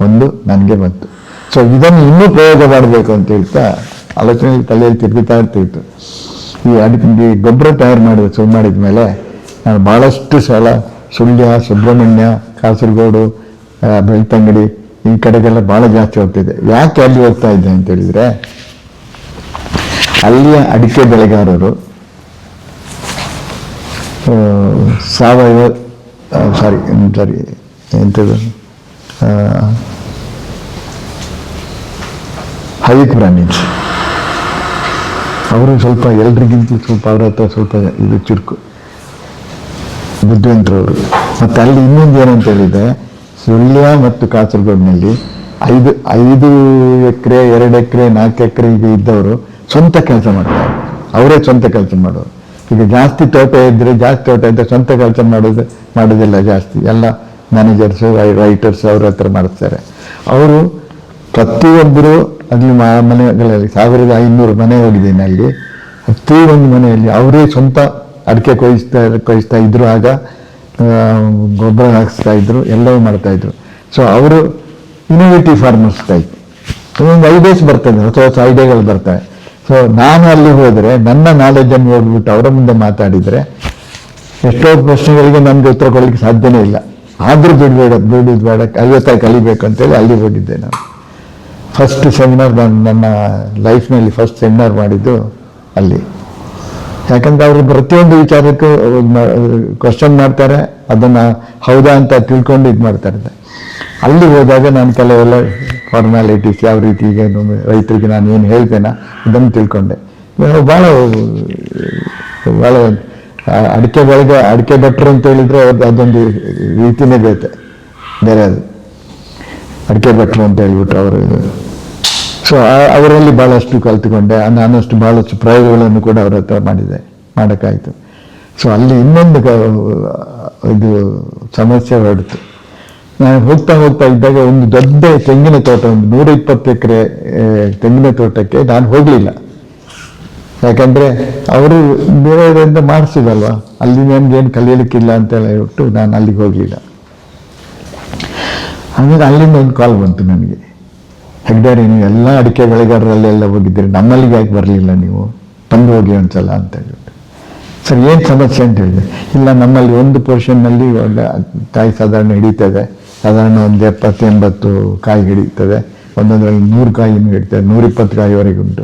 ಒಂದು ನನಗೆ ಬಂತು. ಸೊ ಇದನ್ನು ಇನ್ನೂ ಪ್ರಯೋಗ ಮಾಡಬೇಕು ಅಂತ ಹೇಳ್ತಾ ಆಲೋಚನೆ ತಲೆಯಲ್ಲಿ ತಿರುಗುತ್ತಾ ಇರ್ತಿತ್ತು. ಈ ಗೊಬ್ಬರ ತಯಾರು ಮಾಡಿದ ಮೇಲೆ ನಾನು ಭಾಳಷ್ಟು ಸಲ ಸುಳ್ಯ, ಸುಬ್ರಹ್ಮಣ್ಯ, ಕಾಸರಗೋಡು, ಬೆಳ್ತಂಗಡಿ ಈ ಕಡೆಗೆಲ್ಲ ಭಾಳ ಜಾಸ್ತಿ ಹೋಗ್ತಿದ್ದೆ. ಯಾಕೆ ಅಲ್ಲಿ ಹೋಗ್ತಾ ಇದ್ದೆ ಅಂತ ಹೇಳಿದ್ರೆ, ಅಲ್ಲಿಯ ಅಡಿಕೆ ಬೆಳೆಗಾರರು ಸಾವಯವ ಎಂಥದ್ದು ಹೈಬ್ರಾನಿಕ್ಸ್, ಅವರು ಸ್ವಲ್ಪ ಎಲ್ರಿಗಿಂತಲೂ ಸ್ವಲ್ಪ ಅವ್ರ ಹತ್ರ ಸ್ವಲ್ಪ ಇದು ಚುರುಕು, ಬುದ್ಧಿವಂತರವರು. ಮತ್ತು ಅಲ್ಲಿ ಇನ್ನೊಂದು ಏನಂತ ಹೇಳಿದ್ರೆ, ಸುಳ್ಯ ಮತ್ತು ಕಾಸರಗೋಡಿನಲ್ಲಿ 5 ಎಕರೆ, 2 ಎಕರೆ, 4 ಎಕರೆ ಈಗ ಇದ್ದವರು ಸ್ವಂತ ಕೆಲಸ ಮಾಡ್ತಾರೆ, ಅವರೇ ಸ್ವಂತ ಕೆಲಸ ಮಾಡೋರು. ಈಗ ಜಾಸ್ತಿ ತೋಟ ಇದ್ದರೆ ಸ್ವಂತ ಕೆಲಸ ಮಾಡೋದಿಲ್ಲ ಜಾಸ್ತಿ, ಎಲ್ಲ ಮ್ಯಾನೇಜರ್ಸು ರೈಟರ್ಸು ಅವ್ರ ಹತ್ರ ಮಾಡಿಸ್ತಾರೆ. ಅವರು ಪ್ರತಿಯೊಬ್ಬರು ಅಲ್ಲಿ ಮನೆಗಳಲ್ಲಿ 1500 ಮನೆ ಹೋಗಿದ್ದೀನಿ. ಅಲ್ಲಿ ಪ್ರತಿಯೊಂದು ಮನೆಯಲ್ಲಿ ಅವರೇ ಸ್ವಂತ ಅಡಿಕೆ ಕೊಯ್ಸ್ತಾ ಇದ್ರು. ಆಗ ಗೊಬ್ಬರ ಹಾಕಿಸ್ತಾ ಇದ್ರು, ಎಲ್ಲವೂ ಮಾಡ್ತಾ ಇದ್ರು. ಸೊ ಅವರು ಇನೋವೇಟಿವ್ ಫಾರ್ಮರ್ಸ್ ಟೈಪ್ ಒಂದು ಐಡಿಯಾಸ್ ಬರ್ತದೆ, ಹೊಸ ಹೊಸ ಐಡಿಯಾಗಳು ಬರ್ತವೆ. ಸೊ ನಾನು ಅಲ್ಲಿ ಹೋದರೆ ನನ್ನ ನಾಲೆಜನ್ನು ಹೋಗ್ಬಿಟ್ಟು ಅವರ ಮುಂದೆ ಮಾತಾಡಿದರೆ ಎಷ್ಟೋ ಪ್ರಶ್ನೆಗಳಿಗೆ ನಮ್ಗೆ ಉತ್ತರ ಕೊಡಲಿಕ್ಕೆ ಸಾಧ್ಯನೇ ಇಲ್ಲ. ಆದರೂ ಬಿಡುವುದು ಬೇಡ, ಕಲಿಬೇಕು ಅಂತೇಳಿ ಅಲ್ಲಿ ಹೋಗಿದ್ದೆ ನಾನು. ಫಸ್ಟ್ ಸೆಮಿನಾರ್ ನನ್ನ ಲೈಫ್ನಲ್ಲಿ ಫಸ್ಟ್ ಸೆಮಿನಾರ್ ಮಾಡಿದ್ದು ಅಲ್ಲಿ. ಯಾಕಂದ್ರೆ ಅವರು ಪ್ರತಿಯೊಂದು ವಿಚಾರಕ್ಕೂ ಕ್ವಶನ್ ಮಾಡ್ತಾರೆ, ಅದನ್ನು ಹೌದಾ ಅಂತ ತಿಳ್ಕೊಂಡು ಇದು ಮಾಡ್ತಾರೆ. ಅಲ್ಲಿ ಹೋದಾಗ ನಾನು ಕೆಲವೆಲ್ಲ ಫಾರ್ಮ್ಯಾಲಿಟೀಸ್ ಯಾವ ರೀತಿ ಈಗ ರೈತರಿಗೆ ನಾನು ಏನು ಹೇಳ್ತೇನೆ ಇದನ್ನು ತಿಳ್ಕೊಂಡೆ. ಭಾಳ ಭಾಳ ಅಡಿಕೆ ಭಟ್ರು ಅಂತ ಹೇಳಿದ್ರೆ ಅವ್ರದ್ದು ಅದೊಂದು ರೀತಿನೇ ಬೇರೆ ಅದು ಅಡಿಕೆ ಭಟ್ರು ಅಂತ ಹೇಳ್ಬಿಟ್ರು ಅವರು. ಸೊ ಅವರಲ್ಲಿ ಭಾಳಷ್ಟು ಕಲ್ತುಕೊಂಡೆ. ನಾನಷ್ಟು ಭಾಳಷ್ಟು ಪ್ರಯೋಗಗಳನ್ನು ಕೂಡ ಅವ್ರ ಹತ್ರ ಮಾಡೋಕ್ಕಾಯಿತು. ಸೊ ಅಲ್ಲಿ ಇನ್ನೊಂದು ಇದು ಸಮಸ್ಯೆ ಹೊರಡಿತು. ನಾನು ಹೋಗ್ತಾ ಇದ್ದಾಗ ಒಂದು ದೊಡ್ಡ ತೆಂಗಿನ ತೋಟ, ಒಂದು 120 ಎಕರೆ ತೆಂಗಿನ ತೋಟಕ್ಕೆ ನಾನು ಹೋಗಲಿಲ್ಲ. ಯಾಕಂದರೆ ಅವರು ಬೇರೆಯವರಿಂದ ಮಾಡಿಸಿದಲ್ವ, ಅಲ್ಲಿ ನಮ್ಗೇನು ಕಲಿಯಲಿಕ್ಕಿಲ್ಲ ಅಂತ ಹೇಳ್ಬಿಟ್ಟು ನಾನು ಅಲ್ಲಿಗೆ ಹೋಗಲಿಲ್ಲ. ಆಮೇಲೆ ಅಲ್ಲಿಂದ ಒಂದು ಕಾಲ್ ಬಂತು ನನಗೆ, ಹೆಗ್ಡಾರಿ ನೀವು ಎಲ್ಲ ಅಡಿಕೆ ಬೆಳೆಗಾರರಲ್ಲೆಲ್ಲ ಹೋಗಿದ್ದೀರಿ, ನಮ್ಮಲ್ಲಿಗೆ ಯಾಕೆ ಬರಲಿಲ್ಲ ನೀವು, ಬಂದು ಹೋಗಿ ಒಂದ್ಸಲ ಅಂತ ಹೇಳ್ಬಿಟ್ಟು. ಸರ್ ಏನು ಸಮಸ್ಯೆ ಅಂತ ಹೇಳಿದೆ. ಇಲ್ಲ ನಮ್ಮಲ್ಲಿ ಒಂದು ಪೋರ್ಷನ್ನಲ್ಲಿ ಒಳ್ಳೆ ಕಾಯಿ ಸಾಧಾರಣ ಹಿಡಿತದೆ, ಸಾಧಾರಣ ಒಂದು 70-80 ಕಾಯಿ ಹಿಡಿತದೆ, ಒಂದೊಂದರಲ್ಲಿ 100 ಕಾಯಿನೂ ಹಿಡಿತದೆ, 120 ಕಾಯಿವರೆಗೆ ಉಂಟು.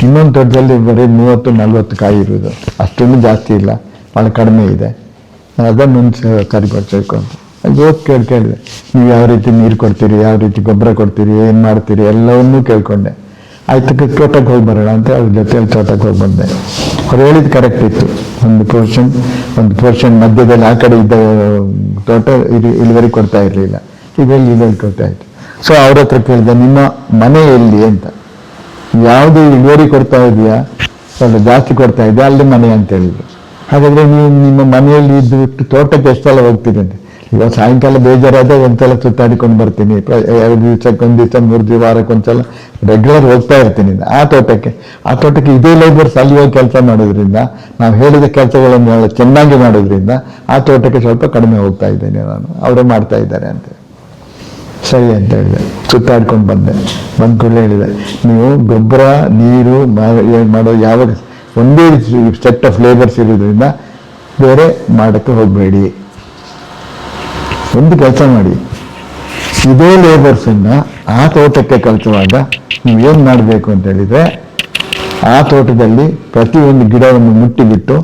ಇನ್ನೊಂದು ತೋಟದಲ್ಲಿ ಬರೀ 30-40 ಕಾಯಿ ಇರುವುದು, ಅಷ್ಟೊಂದು ಜಾಸ್ತಿ ಇಲ್ಲ, ಭಾಳ ಕಡಿಮೆ ಇದೆ. ಅದನ್ನೊಂದು ಸರಿಪಡಿಸಬೇಕು ಅಂತ ಅದು ಹೋಗಿ ಕೇಳಿದೆ. ನೀವು ಯಾವ ರೀತಿ ನೀರು ಕೊಡ್ತೀರಿ, ಯಾವ ರೀತಿ ಗೊಬ್ಬರ ಕೊಡ್ತೀರಿ, ಏನು ಮಾಡ್ತೀರಿ ಎಲ್ಲವನ್ನೂ ಕೇಳ್ಕೊಂಡೆ. ಆಯ್ತು ತೋಟಕ್ಕೆ ಹೋಗಿ ಬರೋಣ ಅಂತ ಅವ್ರ ಜೊತೆಯಲ್ಲಿ ತೋಟಕ್ಕೆ ಹೋಗಿ ಬಂದೆ. ಅವ್ರು ಹೇಳಿದ್ದು ಕರೆಕ್ಟ್ ಇತ್ತು. ಒಂದು ಪೋರ್ಷನ್ ಮಧ್ಯದಲ್ಲಿ ಆ ಕಡೆ ಇದ್ದ ತೋಟ ಇಳುವರಿ ಕೊಡ್ತಾ ಇರಲಿಲ್ಲ, ಇದರಲ್ಲಿ ಇಳುವರಿ ಕೊಡ್ತಾ ಇತ್ತು. ಸೊ ಅವ್ರ ಹತ್ರ ಕೇಳಿದೆ, ನಿಮ್ಮ ಮನೆ ಎಲ್ಲಿ ಅಂತ, ಯಾವುದು ಇಳುವರಿ ಕೊಡ್ತಾ ಇದೆಯಾ ಸ್ವಲ್ಪ ಜಾಸ್ತಿ ಕೊಡ್ತಾ ಇದೆಯಾ ಅಲ್ಲಿ ಮನೆ ಅಂತ ಹೇಳಿದ್ರು. ಹಾಗಾದರೆ ನೀವು ನಿಮ್ಮ ಮನೆಯಲ್ಲಿ ಇದ್ದು ಬಿಟ್ಟು ತೋಟಕ್ಕೆ ಎಷ್ಟೆಲ್ಲ ಹೋಗ್ತೀರಿ ಅಂತ. ಇವಾಗ ಸಾಯಂಕಾಲ ಬೇಜಾರಾದ ಒಂದ್ಸಲ ಸುತ್ತಾಡಿಕೊಂಡು ಬರ್ತೀನಿ, 2 ದಿವಸಕ್ಕೆ 1 ದಿವಸ 3 ದಿವಸ ವಾರಕ್ಕೊಂದ್ಸಲ ರೆಗ್ಯುಲರ್ ಹೋಗ್ತಾ ಇರ್ತೀನಿ ಆ ತೋಟಕ್ಕೆ ಇದೇ ಲೇಬರ್ಸ್ ಅಲ್ಲಿ ಹೋಗಿ ಕೆಲಸ ಮಾಡೋದ್ರಿಂದ, ನಾವು ಹೇಳಿದ ಕೆಲಸಗಳನ್ನು ಚೆನ್ನಾಗಿ ಮಾಡೋದ್ರಿಂದ ಆ ತೋಟಕ್ಕೆ ಸ್ವಲ್ಪ ಕಡಿಮೆ ಹೋಗ್ತಾ ಇದ್ದೇನೆ ನಾನು, ಅವರೇ ಮಾಡ್ತಾ ಇದ್ದಾರೆ ಅಂತ. ಸರಿ ಅಂತ ಹೇಳಿದೆ, ಸುತ್ತಾಡ್ಕೊಂಡು ಬಂದೆ. ಬಂದ ಕೂಡಲೇ ಹೇಳಿದೆ, ನೀವು ಗೊಬ್ಬರ ನೀರು ಮಾಡೋ ಯಾವಾಗ ಒಂದೇ ಸೆಟ್ ಆಫ್ ಲೇಬರ್ಸ್ ಇರೋದ್ರಿಂದ ಬೇರೆ ಮಾಡೋಕ್ಕೆ ಹೋಗಬೇಡಿ. ಒಂದು ಕೆಲಸ ಮಾಡಿ, ಇದೇ ಲೇಬರ್ಸನ್ನು ಆ ತೋಟಕ್ಕೆ ಕಳಿಸುವಾಗ ನೀವೇನು ಮಾಡಬೇಕು ಅಂತ ಹೇಳಿದರೆ, ಆ ತೋಟದಲ್ಲಿ ಪ್ರತಿಯೊಂದು ಗಿಡವನ್ನು ಮುಟ್ಟಿಬಿಟ್ಟು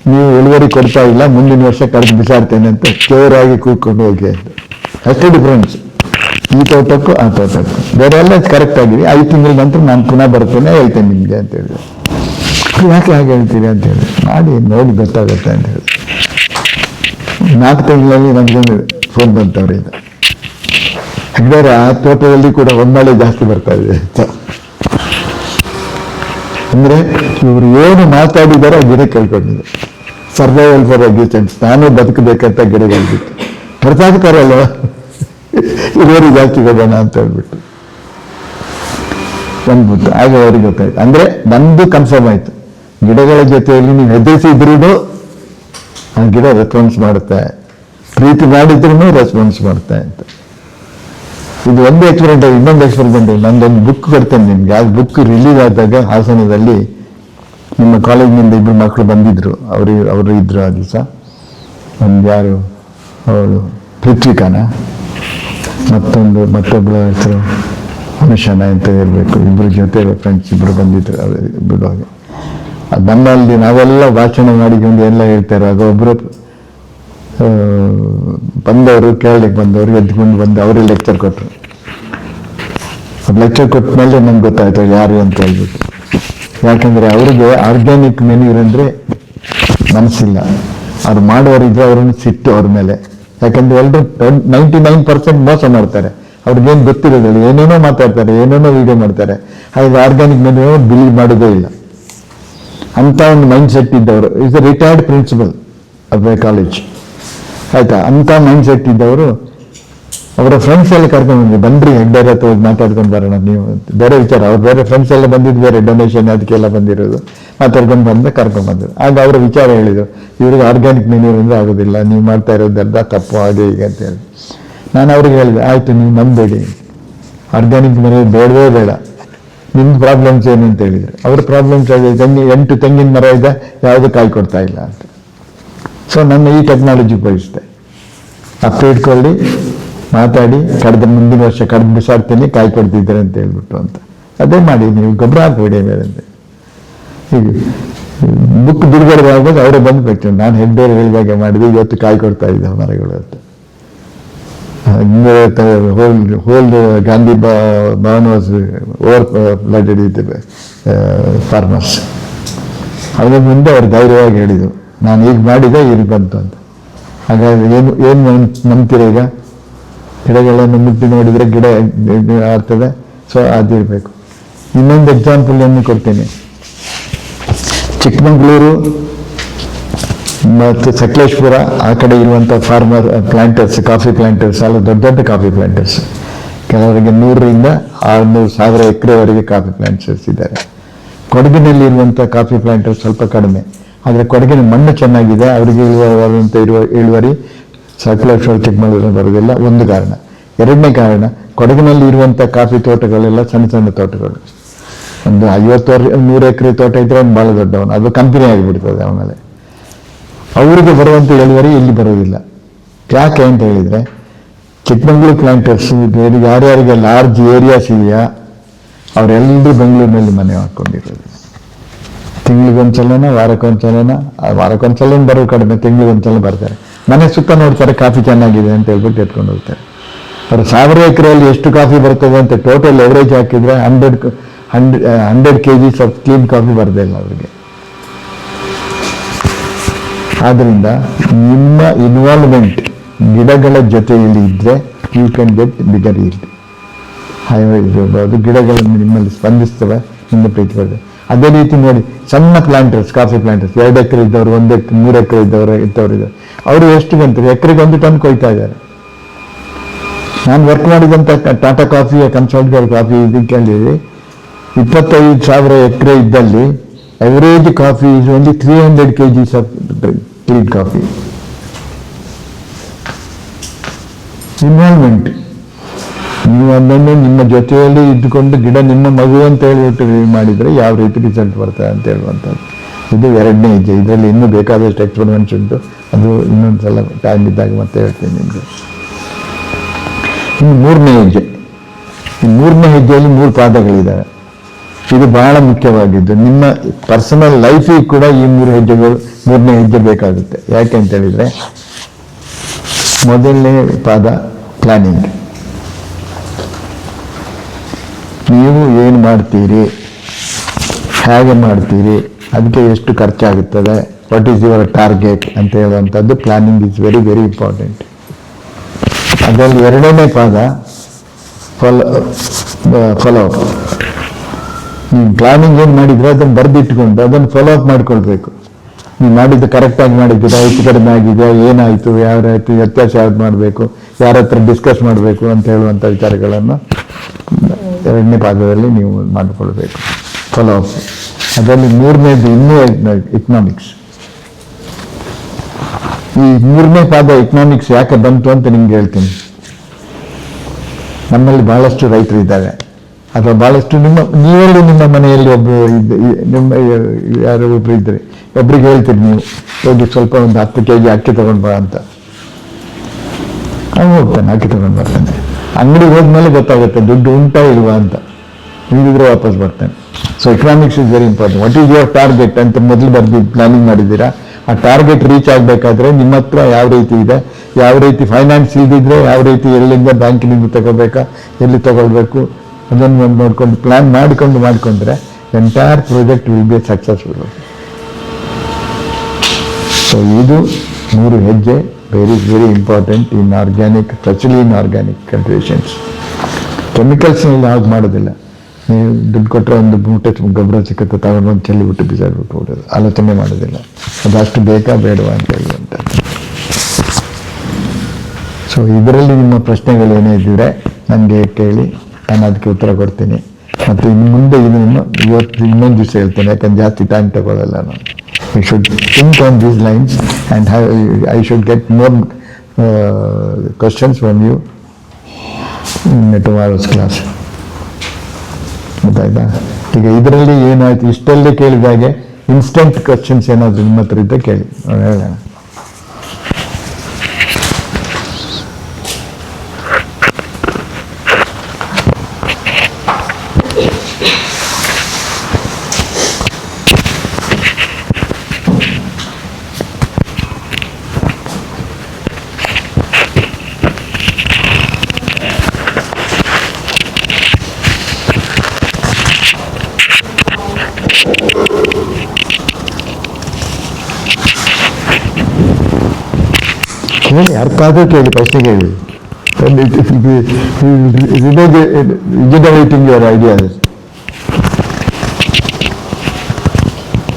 ನೀವು ಇಳುವರಿ ಕೊಡ್ತಾ ಇಲ್ಲ, ಮುಂದಿನ ವರ್ಷ ಕರೆದು ಬಿಸಾಡ್ತೇನೆ ಅಂತ ಜೋರಾಗಿ ಕೂತ್ಕೊಂಡು ಹೋಗಿ ಅಂತ. ಅಷ್ಟೇ ಡಿಫ್ರೆನ್ಸ್ ಈ ತೋಟಕ್ಕೂ ಆ ತೋಟಕ್ಕೂ. ಬೇರೆ ಎಲ್ಲ ಕರೆಕ್ಟ್ ಆಗಿದೆ, 5 ತಿಂಗಳ ನಂತರ ನಾನು ಪುನಃ ಬರ್ತೇನೆ ಹೇಳ್ತೇನೆ ನಿಮಗೆ ಅಂತ ಹೇಳಿದೆ. ಯಾಕೆ ಹಾಗೆ ಹೇಳ್ತೀರಿ ಅಂತ ಹೇಳಿ, ಮಾಡಿ ನೋಡಿ ಗೊತ್ತಾಗುತ್ತೆ ಅಂತ ಹೇಳಿ. 4 ತಿಂಗಳಲ್ಲಿ ನಮಗೊಂದು ಫೋನ್ ಬಂತವ್ರಿಂದ, ಹಾಗಾದ್ರೆ ಆ ತೋಟದಲ್ಲಿ ಕೂಡ ಹೊಂದಾಳೆ ಜಾಸ್ತಿ ಬರ್ತಾ ಇದೆ ಅಂತ. ಅಂದ್ರೆ ಇವರು ಏನು ಮಾತಾಡಿದಾರೋ ಗಿಡ ಕೇಳ್ಕೊಂಡಿದೆ. ಸರ್ವೈವಲ್ ಫಾರ್ ಎಕ್ಸಿಸ್ಟೆನ್ಸ್, ನಾನು ಬದುಕಬೇಕಂತ ಗಿಡಗಳಿತ್ತು ಹೊರತಾಗ್ತಾರಲ್ವ, ಇವರು ಜಾಸ್ತಿ ಕೊಡೋಣ ಅಂತ ಹೇಳ್ಬಿಟ್ಟು ಬಂದ್ಬಿಟ್ಟು ಆಗ ಅವ್ರಿಗೆ ಗೊತ್ತಾಯ್ತು. ಅಂದ್ರೆ ನಂದು ಕನ್ಫರ್ಮ್ ಆಯ್ತು, ಗಿಡಗಳ ಜೊತೆಯಲ್ಲಿ ನೀವು ಹೆದರಿಸಿದ್ರೂ ಆ ಗಿಡ ರೆಸ್ಪಾನ್ಸ್ ಮಾಡುತ್ತೆ, ಪ್ರೀತಿ ಮಾಡಿದ್ರೂ ರೆಸ್ಪಾನ್ಸ್ ಮಾಡುತ್ತೆ ಅಂತ. ಇದು ಒಂದು ಎಕ್ಸ್ಪೆರಿಮೆಂಟ್. ಇನ್ನೊಂದು ಎಕ್ಸ್ಪೆರಿಮೆಂಟ್, ನಂದೊಂದು ಬುಕ್ ಕೊಡ್ತೇನೆ ನಿಮ್ಗೆ. ಆ ಬುಕ್ ರಿಲೀಸ್ ಆದಾಗ ಹಾಸನದಲ್ಲಿ ನಿಮ್ಮ ಕಾಲೇಜಿನಿಂದ 2 ಮಕ್ಕಳು ಬಂದಿದ್ರು, ಅವರು ಇದ್ರು ಆ ದಿವಸ. ಒಂದು ಯಾರು ಅವಳು ಪೃಥ್ವಿಕಾನ, ಮತ್ತೊಬ್ಬಳ ಹೆಸರು ಅನುಷಾನ ಅಂತ ಇರಬೇಕು, 2 ಜೊತೆ ಫ್ರೆಂಡ್ಸ್ 2 ಬಂದಿದ್ರು. ಬಿಡುವಾಗ ಅದು ನಮ್ಮಲ್ಲಿ ನಾವೆಲ್ಲ ಭಾಷಣ ಮಾಡಿಕೊಂಡು ಎಲ್ಲ ಹೇಳ್ತಾರೆ. ಆಗ ಒಬ್ಬರು ಬಂದವರು ಕೇಳಲಿಕ್ಕೆ ಬಂದವರು ಎದ್ಕೊಂಡು ಬಂದು ಅವರೇ ಲೆಕ್ಚರ್ ಕೊಟ್ಟರು. ಲೆಕ್ಚರ್ ಕೊಟ್ಟ ಮೇಲೆ ನಮ್ಗೆ ಗೊತ್ತಾಯ್ತು ಯಾರು ಅಂತ ಹೇಳ್ಬಿಟ್ಟು. ಯಾಕಂದರೆ ಅವ್ರಿಗೆ ಆರ್ಗ್ಯಾನಿಕ್ ಮೆನ್ಯೂರ್ ಅಂದರೆ ಮನಸ್ಸಿಲ್ಲ, ಅವ್ರು ಮಾಡೋರಿದ್ರೆ ಅವ್ರನ್ನ ಸಿಟ್ಟು ಅವ್ರ ಮೇಲೆ. ಯಾಕಂದ್ರೆ ಎಲ್ಲರೂ 99% ಮೋಸ ಮಾಡ್ತಾರೆ, ಅವ್ರಿಗೇನು ಗೊತ್ತಿರೋದಿಲ್ಲ, ಏನೇನೋ ಮಾತಾಡ್ತಾರೆ, ಏನೇನೋ ವಿಡಿಯೋ ಮಾಡ್ತಾರೆ. ಹಾಗೆ ಆರ್ಗ್ಯಾನಿಕ್ ಮೆನ್ಯೂ ಬಿಲೀವ್ ಮಾಡೋದೇ ಇಲ್ಲ ಅಂತ ಒಂದು ಮೈಂಡ್ ಸೆಟ್ ಇದ್ದವರು. Is the retired principal of my college. ಆಯ್ತಾ. ಅಂಥ ಮೈಂಡ್ ಸೆಟ್ ಇದ್ದವರು ಅವರ ಫ್ರೆಂಡ್ಸ್ ಎಲ್ಲ ಕರ್ಕೊಂಡು ಬನ್ರಿ ಹೆಗ್ಡೇರ್ ಹತ್ರ ಹೋಗಿ ಮಾತಾಡ್ಕೊಂಡು ಬರೋಣ ನೀವು ಬೇರೆ ವಿಚಾರ. ಅವ್ರು ಬೇರೆ ಫ್ರೆಂಡ್ಸ್ ಎಲ್ಲ ಬಂದಿದ್ದು ಬೇರೆ ಡೊನೇಷನ್ ಅದಕ್ಕೆಲ್ಲ ಬಂದಿರೋದು ಮಾತಾಡ್ಕೊಂಡು ಕರ್ಕೊಂಡು ಬಂದರು. ಆಗ ಅವರ ವಿಚಾರ ಹೇಳಿದರು, ಇವ್ರಿಗೆ ಆರ್ಗ್ಯಾನಿಕ್ ಮೆನ್ಯೂರ್ ಅಂದರೆ ಆಗೋದಿಲ್ಲ, ನೀವು ಮಾಡ್ತಾ ಇರೋದೆಲ್ಲ ತಪ್ಪು ಹಾಗೆ ಹೀಗೆ ಅಂತ ಹೇಳಿ. ನಾನು ಅವ್ರಿಗೆ ಹೇಳಿದೆ, ಆಯಿತು ನೀವು ನಂಬೇಡಿ, ಆರ್ಗ್ಯಾನಿಕ್ ಮೆನ್ಯೂರ್ ಬೇಡವೇ ಬೇಡ, ನಿಮ್ದು ಪ್ರಾಬ್ಲಮ್ಸ್ ಏನು ಅಂತ ಹೇಳಿದರು. ಅವ್ರ ಪ್ರಾಬ್ಲಮ್ಸ್ ಆಗಿದೆ, 8 ತೆಂಗಿನ ಮರ ಇದೆ, ಯಾವುದೂ ಕಾಯಿ ಕೊಡ್ತಾ ಇಲ್ಲ ಅಂತ. ಸೊ ನನ್ನ ಈ ಟೆಕ್ನಾಲಜಿ ಉಪಯೋಗಿಸಿದೆ, ಅಪ್ಪ ಇಟ್ಕೊಳ್ಳಿ, ಮಾತಾಡಿ ಮುಂದಿನ ವರ್ಷ ಕಡ್ದು ಬಿಸಾಡ್ತೀನಿ, ಕಾಯಿ ಕೊಡ್ತಿದ್ದಾರೆ ಅಂತ ಹೇಳ್ಬಿಟ್ಟು ಅಂತ. ಅದೇ ಮಾಡಿ, ನೀವು ಗೊಬ್ಬರ ಹಾಕಬೇಡಿ ಮೇಲೆ ಅಂತ. ಈಗ ಬುಕ್ ಬಿಡುಗಡೆ ಆಗುವಾಗ ಅವರೇ ಬಂದುಬಿಟ್ಟು ನಾನು ಹೆಗ್ಡೇರ್ ಹೇಳಿದಾಗೆ ಮಾಡಿದೆ, ಇವತ್ತು ಕಾಯಿ ಕೊಡ್ತಾ ಇದ್ದ ಮರಗಳು ಅಂತ. Whole Gandhi Bhavan was over flooded with farmers. ಅದ್ರ ಮುಂದೆ ಅವ್ರು ಧೈರ್ಯವಾಗಿ ಹೇಳಿದರು, ನಾನು ಈಗ ಮಾಡಿದೆ ಇಲ್ಲಿ ಬಂತು ಅಂತ. ಹಾಗಾಗಿ ಏನು ನಂಬ್ತೀರ, ಈಗ ಗಿಡಗಳನ್ನು ಮುಟ್ಟಿ ನೋಡಿದರೆ ಗಿಡ ಆಗ್ತದೆ. ಸೊ ಅದಿರಬೇಕು. ಇನ್ನೊಂದು ಎಕ್ಸಾಂಪಲ್ ಅನ್ನು ಕೊಡ್ತೀನಿ. ಚಿಕ್ಕಮಗಳೂರು ಮತ್ತು ಸಕಲೇಶ್ಪುರ ಆ ಕಡೆ ಇರುವಂಥ ಫಾರ್ಮರ್ ಪ್ಲಾಂಟರ್ಸ್, ಕಾಫಿ ಪ್ಲಾಂಟರ್ಸ್ ಎಲ್ಲ ದೊಡ್ಡ ದೊಡ್ಡ ಕಾಫಿ ಪ್ಲಾಂಟರ್ಸ್. ಕೆಲವರಿಗೆ 100ರಿಂದ 600,000 ಎಕರೆವರೆಗೆ ಕಾಫಿ ಪ್ಲಾಂಟರ್ಸ್ ಇದ್ದಾರೆ. ಕೊಡಗಿನಲ್ಲಿ ಇರುವಂಥ ಕಾಫಿ ಪ್ಲಾಂಟರ್ಸ್ ಸ್ವಲ್ಪ ಕಡಿಮೆ, ಆದರೆ ಕೊಡಗಿನ ಮಣ್ಣು ಚೆನ್ನಾಗಿದೆ, ಅವರಿಗೆ ಇಳುವರಿ ಸಕಲೇಶ್ವರ ಚಿಕ್ಕಮಗಳೂರು ಬರೋದಿಲ್ಲ. ಒಂದು ಕಾರಣ. ಎರಡನೇ ಕಾರಣ, ಕೊಡಗಿನಲ್ಲಿ ಇರುವಂಥ ಕಾಫಿ ತೋಟಗಳೆಲ್ಲ ಸಣ್ಣ ಸಣ್ಣ ತೋಟಗಳು. ಒಂದು 50-100 ಎಕರೆ ತೋಟ ಇದ್ರೆ ಅವ್ನು ಭಾಳ ದೊಡ್ಡವನು, ಅದು ಕಂಪನಿ ಆಗಿಬಿಡ್ತದೆ ಆಮೇಲೆ. ಅವರಿಗೆ ಬರುವಂಥ ಇಳುವರಿ ಇಲ್ಲಿ ಬರೋದಿಲ್ಲ. ಯಾಕೆ ಅಂತ ಹೇಳಿದರೆ, ಚಿಕ್ಕಮಗಳೂರು ಪ್ಲಾಂಟರ್ಸ್ ಯಾರ್ಯಾರಿಗೆ ಲಾರ್ಜ್ ಏರಿಯಾಸ್ ಇದೆಯಾ ಅವರೆಲ್ಲರೂ ಬೆಂಗಳೂರಿನಲ್ಲಿ ಮನೆ ಹಾಕ್ಕೊಂಡಿರೋದು. ತಿಂಗಳಿಗೊಂದ್ಸಲನ ವಾರಕ್ಕೊಂದ್ಸಲ ಬರೋ ಕಡಿಮೆ, ತಿಂಗಳಿಗೊಂದ್ಸಲ ಬರ್ತಾರೆ, ಮನೆ ಸುತ್ತ ನೋಡ್ತಾರೆ, ಕಾಫಿ ಚೆನ್ನಾಗಿದೆ ಅಂತ ಹೇಳ್ಬಿಟ್ಟು ಎತ್ಕೊಂಡು ಹೋಗ್ತಾರೆ. ಅವರು 1000 ಎಕರೆಯಲ್ಲಿ ಎಷ್ಟು ಕಾಫಿ ಬರ್ತದೆ ಅಂತ ಟೋಟಲ್ ಎವರೇಜ್ ಹಾಕಿದ್ರೆ 100 kgs ಆಫ್ ಕ್ಲೀನ್ ಕಾಫಿ ಬರದೇ ಇಲ್ಲ ಅವರಿಗೆ. ಆದ್ದರಿಂದ ನಿಮ್ಮ ಇನ್ವಾಲ್ವ್ಮೆಂಟ್ ಗಿಡಗಳ ಜೊತೆಯಲ್ಲಿ ಇದ್ದರೆ you can get bigger yield. ಅದು ಗಿಡಗಳನ್ನು ನಿಮ್ಮಲ್ಲಿ ಸ್ಪಂದಿಸ್ತವೆ, ನಿಮ್ಮ ಪ್ರೀತಿ ಬರ್ತದೆ. ಅದೇ ರೀತಿ ನೋಡಿ, ಸಣ್ಣ ಪ್ಲಾಂಟರ್ಸ್, ಕಾಫಿ ಪ್ಲಾಂಟರ್ಸ್ 2 ಎಕರೆ ಇದ್ದವರು, 1 ಎಕರೆ 3 ಎಕರೆ ಇದ್ದವರು ಇದ್ದಾರೆ. ಅವರು ಎಷ್ಟು ಗಂಟೆ ಎಕರೆಗೆ 1 ಟನ್ ಕೊಯ್ತಾ ಇದ್ದಾರೆ. ನಾನು ವರ್ಕ್ ಮಾಡಿದಂಥ ಟಾಟಾ ಕಾಫಿಯ ಕನ್ಸಲ್ಟೆಂಟ್ ಕಾಫಿ ಇದಕ್ಕೆ 25,000 ಎಕರೆ ಇದ್ದಲ್ಲಿ average coffee is only 300 kgs of clean coffee. Involvement, ನೀವು ಅದನ್ನು ನಿಮ್ಮ ಜೊತೆಯಲ್ಲಿ ಇದ್ದುಕೊಂಡು ಗಿಡ ನಿಮ್ಮ ಮಗು ಅಂತ ಹೇಳ್ಬಿಟ್ಟು ಮಾಡಿದರೆ ಯಾವ ರೀತಿ ರಿಸಲ್ಟ್ ಬರ್ತದೆ ಅಂತ ಹೇಳುವಂಥದ್ದು. ಇದು 2ನೇ ಹೆಜ್ಜೆ. ಇದರಲ್ಲಿ ಇನ್ನೂ ಬೇಕಾದಷ್ಟು ಎಕ್ಸ್ಪೆರಿಮೆಂಟ್ಸ್ ಉಂಟು, ಅದು ಇನ್ನೊಂದು ಸಲ ಟೈಮ್ ಇದ್ದಾಗ ಮತ್ತೆ ಹೇಳ್ತೀನಿ ನಿಮಗೆ. ಇನ್ನು 3ನೇ ಹೆಜ್ಜೆ. ಈ 3ನೇ ಹೆಜ್ಜೆಯಲ್ಲಿ 3 ಪಾದಗಳಿದ್ದಾವೆ. ಇದು ಬಹಳ ಮುಖ್ಯವಾಗಿದ್ದು, ನಿಮ್ಮ ಪರ್ಸನಲ್ ಲೈಫಿಗೆ ಕೂಡ ಈ 3ನೇ ಹೆಜ್ಜೆ ಬೇಕಾಗುತ್ತೆ. ಯಾಕೆ ಅಂತ ಹೇಳಿದರೆ, ಮೊದಲನೇ ಪಾದ ಪ್ಲಾನಿಂಗ್. ನೀವು ಏನು ಮಾಡ್ತೀರಿ, ಹೇಗೆ ಮಾಡ್ತೀರಿ, ಅದಕ್ಕೆ ಎಷ್ಟು ಖರ್ಚಾಗುತ್ತದೆ, ವಾಟ್ ಈಸ್ ಯುವರ್ ಟಾರ್ಗೆಟ್ ಅಂತ ಹೇಳುವಂಥದ್ದು planning is very very important. ಅದರಲ್ಲಿ 2ನೇ ಪಾದ ಫಾಲೋ ಅಪ್. ನೀವು ಪ್ಲಾನಿಂಗ್ ಏನು ಮಾಡಿದರೆ ಅದನ್ನು ಬರೆದಿಟ್ಕೊಂಡು ಅದನ್ನು ಫಾಲೋ ಅಪ್ ಮಾಡ್ಕೊಳ್ಬೇಕು. ನೀವು ಮಾಡಿದ್ದು ಕರೆಕ್ಟಾಗಿ ಮಾಡಿದ್ದೀರಾ, ಹೆಚ್ಚು ಕಡಿಮೆ ಆಗಿದೆಯಾ, ಏನಾಯಿತು, ಯಾವ್ದಾಯ್ತು, ವ್ಯತ್ಯಾಸ ಯಾವ್ದು ಮಾಡಬೇಕು, ಯಾರ ಹತ್ರ ಡಿಸ್ಕಸ್ ಮಾಡಬೇಕು ಅಂತ ಹೇಳುವಂಥ ವಿಚಾರಗಳನ್ನು 2ನೇ ಪಾದದಲ್ಲಿ ನೀವು ಮಾಡಿಕೊಳ್ಬೇಕು, ಫಾಲೋ ಅಪ್. ಅದರಲ್ಲಿ 3ನೇದು ಇನ್ನೂ ಎಕನಾಮಿಕ್ಸ್. ಈ 3ನೇ ಪಾದ ಎಕನಾಮಿಕ್ಸ್ ಯಾಕೆ ಬಂತು ಅಂತ ನಿಮ್ಗೆ ಹೇಳ್ತೀನಿ. ನಮ್ಮಲ್ಲಿ ಬಹಳಷ್ಟು ರೈತರು ಇದ್ದಾರೆ, ಅಥವಾ ಬಹಳಷ್ಟು ನೀವೆಲ್ಲೂ ನಿಮ್ಮ ಮನೆಯಲ್ಲಿ ನಿಮ್ಮ ಯಾರೋ ಒಬ್ರು ಇದ್ದರೆ ಒಬ್ರಿಗೆ ಹೇಳ್ತೀರಿ, ನೀವು ಹೋಗಿ ಸ್ವಲ್ಪ ಒಂದು 10 kg ಅಕ್ಕಿ ತಗೊಂಡು ಬಾ ಅಂತ. ಅವ್ನು ಹೋಗ್ತಾನೆ, ಅಕ್ಕಿ ತಗೊಂಡು ಬರ್ತಾನೆ. ಅಂಗಡಿಗೆ ಹೋದ್ಮೇಲೆ ಗೊತ್ತಾಗುತ್ತೆ ದುಡ್ಡು ಉಂಟಾ ಇಲ್ವಾ ಅಂತ, ಇಲ್ಲಿದ್ರೆ ವಾಪಸ್ ಬರ್ತಾನೆ. So economics is very important. What is your target ಅಂತ ಮೊದಲು ಪ್ಲಾನಿಂಗ್ ಮಾಡಿದ್ದೀರಾ. ಆ ಟಾರ್ಗೆಟ್ ರೀಚ್ ಆಗಬೇಕಾದ್ರೆ ನಿಮ್ಮ ಹತ್ರ ಯಾವ ರೀತಿ ಇದೆ, ಯಾವ ರೀತಿ ಫೈನಾನ್ಸ್ ಇದ್ದಿದ್ರೆ, ಯಾವ ರೀತಿ ಎಲ್ಲಿಂದ ಬ್ಯಾಂಕಿನಿಂದ ತಗೋಬೇಕಾ, ಎಲ್ಲಿ ತಗೊಳ್ಬೇಕು, ಅದನ್ನು ನೋಡ್ಕೊಂಡು ಪ್ಲಾನ್ ಮಾಡಿಕೊಂಡ್ರೆ entire project will be successful. So ಇದು 3 ಹೆಜ್ಜೆ very very important in organic, specially in organic cultivations. ಕೆಮಿಕಲ್ಸ್ನಲ್ಲಿ ಯಾವ್ದು ಮಾಡೋದಿಲ್ಲ. ನೀವು ದುಡ್ಡು ಕೊಟ್ಟರೆ ಒಂದು ಮೂಟೆ ಗೊಬ್ಬರ ಸಿಕ್ಕತ್ತೆ, ತಗೊಂಡು ಚೆಲ್ಲಿ ಬಿಟ್ಟು ಬಿಸಾಡ್ಬಿಟ್ಟು ಹೋಗೋದು, ಆಲೋಚನೆ ಮಾಡೋದಿಲ್ಲ. ಅದಷ್ಟು ಬೇಕಾ ಬೇಡವಾ ಅಂತ ಹೇಳುವಂಥದ್ದು. ಸೊ ಇದರಲ್ಲಿ ನಿಮ್ಮ ಪ್ರಶ್ನೆಗಳು ಏನೇ ಇದ್ದರೆ ನನಗೆ ಕೇಳಿ, ನಾನು ಅದಕ್ಕೆ ಉತ್ತರ ಕೊಡ್ತೀನಿ. ಮತ್ತು ಇನ್ನು ಮುಂದೆ ಇದನ್ನು ಇವತ್ತು ಇನ್ನೊಂದು ದಿವಸ ಹೇಳ್ತೇನೆ, ಯಾಕಂದ್ರೆ ಜಾಸ್ತಿ ಟೈಮ್ ತಗೊಳ್ಳಲ್ಲ ನಾನು. I should think on these lines and I should get more questions from you in tomorrow's class. ಗೊತ್ತಾಯ್ತಾ? ಈಗ ಇದರಲ್ಲಿ ಏನಾಯ್ತು, ಇಷ್ಟಲ್ಲೇ ಕೇಳಿದಾಗೆ ಇನ್ಸ್ಟೆಂಟ್ ಕ್ವಶನ್ಸ್ ಏನಾದರೂ ನಿಮ್ಮ ಹತ್ರ ಇದ್ದ ಕೇಳಿ, ಹೇಳೋಣ. ಕೇಳಿ, ಅರ್ಥ ಆದರೂ ಕೇಳಿ, ಪ್ರಶ್ನೆ ಕೇಳಿ. ರಿಜನರೇಟಿಂಗ್ ಯುವರ್ ಐಡಿಯಾಸ್.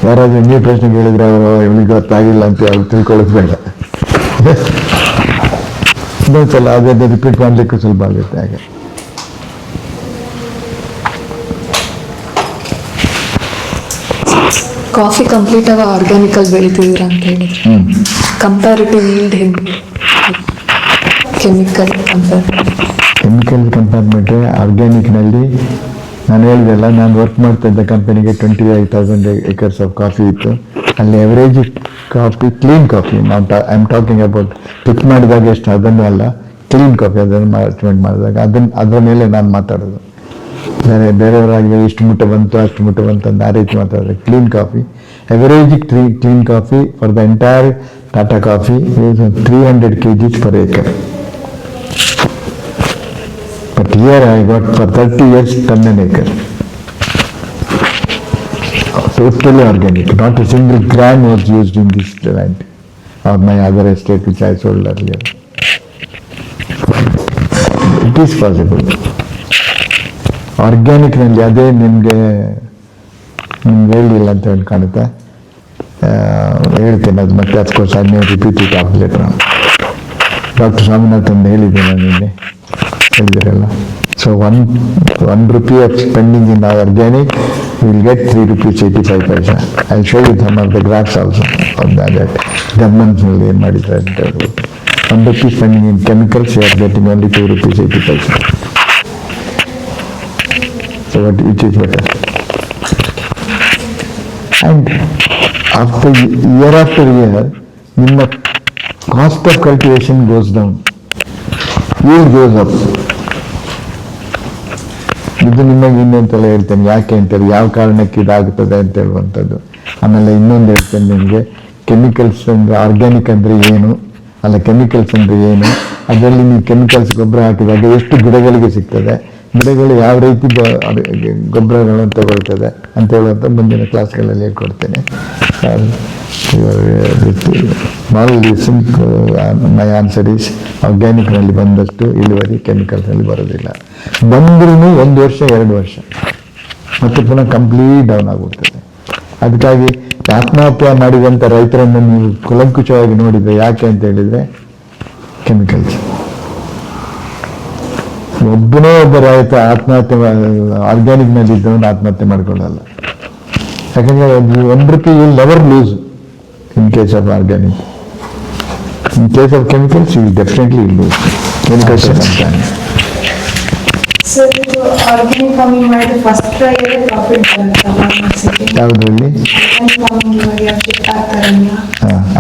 ಯಾರಾದ್ರೂ ನೀವು ಪ್ರಶ್ನೆ ಕೇಳಿದ್ರೆ ಅವರು ಇವಳಿಗೆ ಗೊತ್ತಾಗಿಲ್ಲ ಅಂತ ಅವ್ರು ತಿಳ್ಕೊಳ್ಳೋದು ಬೇಡ. ಇನ್ನೊಂದ್ಸಲ ಅದನ್ನು ರಿಪೀಟ್ ಮಾಡಲಿಕ್ಕೂ ಸ್ವಲ್ಪ ಆಗುತ್ತೆ. ಹಾಗೆ ಕಾಫಿ ಕಂಪ್ಲೀಟ್ ಆಗಿ ಆರ್ಗ್ಯಾನಿಕಲ್ ಬೆಳಿತಿದ್ದೀರಾ ಅಂತ ಹೇಳಿದ್ರೆ ಕಂಪ್ಯಾರಿಟಿವ್ ಈಲ್ಡ್ ಹೆಂಗೆ? ಕೆಮಿಕಲ್ ಕಂಪೇರ್ ಮಾಡಿದ್ರೆ ಆರ್ಗ್ಯಾನಿಕ್ನಲ್ಲಿ ನಾನು ಹೇಳಿದೆಲ್ಲ, ನಾನು ವರ್ಕ್ ಮಾಡ್ತಾ ಇದ್ದ ಕಂಪನಿಗೆ 25,000 acres ಆಫ್ ಕಾಫಿ ಇತ್ತು. ಅಲ್ಲಿ average coffee, clean coffee, I am talking about pick ಮಾಡಿದಾಗ ಎಷ್ಟು ಅದನ್ನು ಅಲ್ಲ, ಕ್ಲೀನ್ ಕಾಫಿ ಅದನ್ನು ಮ್ಯಾನೇಜ್ಮೆಂಟ್ ಮಾಡಿದಾಗ ಅದರ ಮೇಲೆ ನಾನು ಮಾತಾಡೋದು. ಬೇರೆಯವರಾಗಿ ಇಷ್ಟು ಮುಟ್ಟ ಬಂತು ಅಷ್ಟು ಮುಟ್ಟ ಬಂತು ಅಂತ ಆ ರೀತಿ ಮಾತಾಡಿದ್ರೆ, clean coffee average clean coffee for the entire Tata coffee 300 kgs per acre. But here I got for 30 years 10 an acre. Totally organic. Not a single gram was used in this land or my other estate which I sold earlier. It is possible. ಆರ್ಗ್ಯಾನಿಕ್ನಲ್ಲಿ ಅದೇ ನಿಮಗೆ ಹೇಳಿಲ್ಲ ಅಂತ ಹೇಳಿ ಕಾಣುತ್ತೆ. ಹೇಳ್ತೇನೆ ಅದು ಮತ್ತೆ, of course ಅದನ್ನೇ repeat it of letter. Doctor Swaminathan ಅಂತ ಹೇಳಿದ್ದೆ ನಾನು ನಿನ್ನೆ, ಹೇಳಿದಿರಲ್ಲ. So one rupee of spending in organic will get 3 rupees 85 paise. I show you some of the graphs also of that ಗವರ್ಮೆಂಟ್ಸ್ನಲ್ಲಿ ಏನು ಮಾಡಿದ್ದಾರೆ ಅಂತ ಹೇಳ್ಬೋದು. 1 rupee spending in chemicals, you are getting only 2 rupees 80 paise. So which is better? And after year, ನಿಮ್ಮ cost of cultivation goes down, yield goes up. ಇದು ನಿಮಗೆ ಇನ್ನೊಂದ್ಸಲ ಹೇಳ್ತೇನೆ ಯಾಕೆ ಅಂತೇಳಿ, ಯಾವ ಕಾರಣಕ್ಕೆ ಇದಾಗುತ್ತದೆ ಅಂತ ಹೇಳುವಂಥದ್ದು. ಆಮೇಲೆ ಇನ್ನೊಂದು ಹೇಳ್ತೇನೆ ನಿಮಗೆ, ಕೆಮಿಕಲ್ಸ್ ಅಂದರೆ ಆರ್ಗ್ಯಾನಿಕ್ ಅಂದರೆ ಏನು, ಅಲ್ಲ ಕೆಮಿಕಲ್ಸ್ ಅಂದರೆ ಏನು, ಅದರಲ್ಲಿ ನೀವು ಕೆಮಿಕಲ್ಸ್ ಗೊಬ್ಬರ ಹಾಕಿದಾಗ ಎಷ್ಟು ಗಿಡಗಳಿಗೆ ಸಿಗ್ತದೆ, ಗಿಡಗಳು ಯಾವ ರೀತಿ ಗೊಬ್ಬರಗಳನ್ನು ತಗೊಳ್ತದೆ ಅಂತ ಹೇಳುವಂಥ ಮುಂದಿನ ಕ್ಲಾಸ್ಗಳಲ್ಲಿ ಹೇಳ್ಕೊಡ್ತೇನೆ. ಮೈ ಆನ್ಸರ್ ಈಸ್ ಆರ್ಗ್ಯಾನಿಕ್ನಲ್ಲಿ ಬಂದಷ್ಟು ಇಳುವರಿ ಕೆಮಿಕಲ್ಸ್ನಲ್ಲಿ ಬರೋದಿಲ್ಲ. ಬಂದ್ರೂ 1 ವರ್ಷ 2 ವರ್ಷ ಮತ್ತೆ ಪುನಃ ಕಂಪ್ಲೀಟ್ ಡೌನ್ ಆಗಿಬಿಡ್ತದೆ. ಅದಕ್ಕಾಗಿ ಆತ್ಮಹತ್ಯೆ ಮಾಡಿದಂಥ ರೈತರನ್ನು ನೀವು ಕುಲಂಕುಷವಾಗಿ ನೋಡಿದರೆ ಯಾಕೆ ಅಂತ ಹೇಳಿದರೆ ಕೆಮಿಕಲ್ಸ್. ಒಬ್ಬನೇ ಒಬ್ಬ ರೈತ ಆತ್ಮಹತ್ಯೆ ಆರ್ಗ್ಯಾನಿಕ್ನಲ್ಲಿ ಇದ್ದವನು ಆತ್ಮಹತ್ಯೆ ಮಾಡ್ಕೊಳ್ಳಲ್ಲ. ಯಾಕಂದರೆ 1 rupee will never lose in case of organic. In case of chemicals you will definitely lose. Organic farming ಮಾಡಿದ್ರೆ ಫಸ್ಟ್ ಟ್ರೈಯಲ್ಲೇ ಪ್ರಾಫಿಟ್ ಯಾವುದರಲ್ಲಿ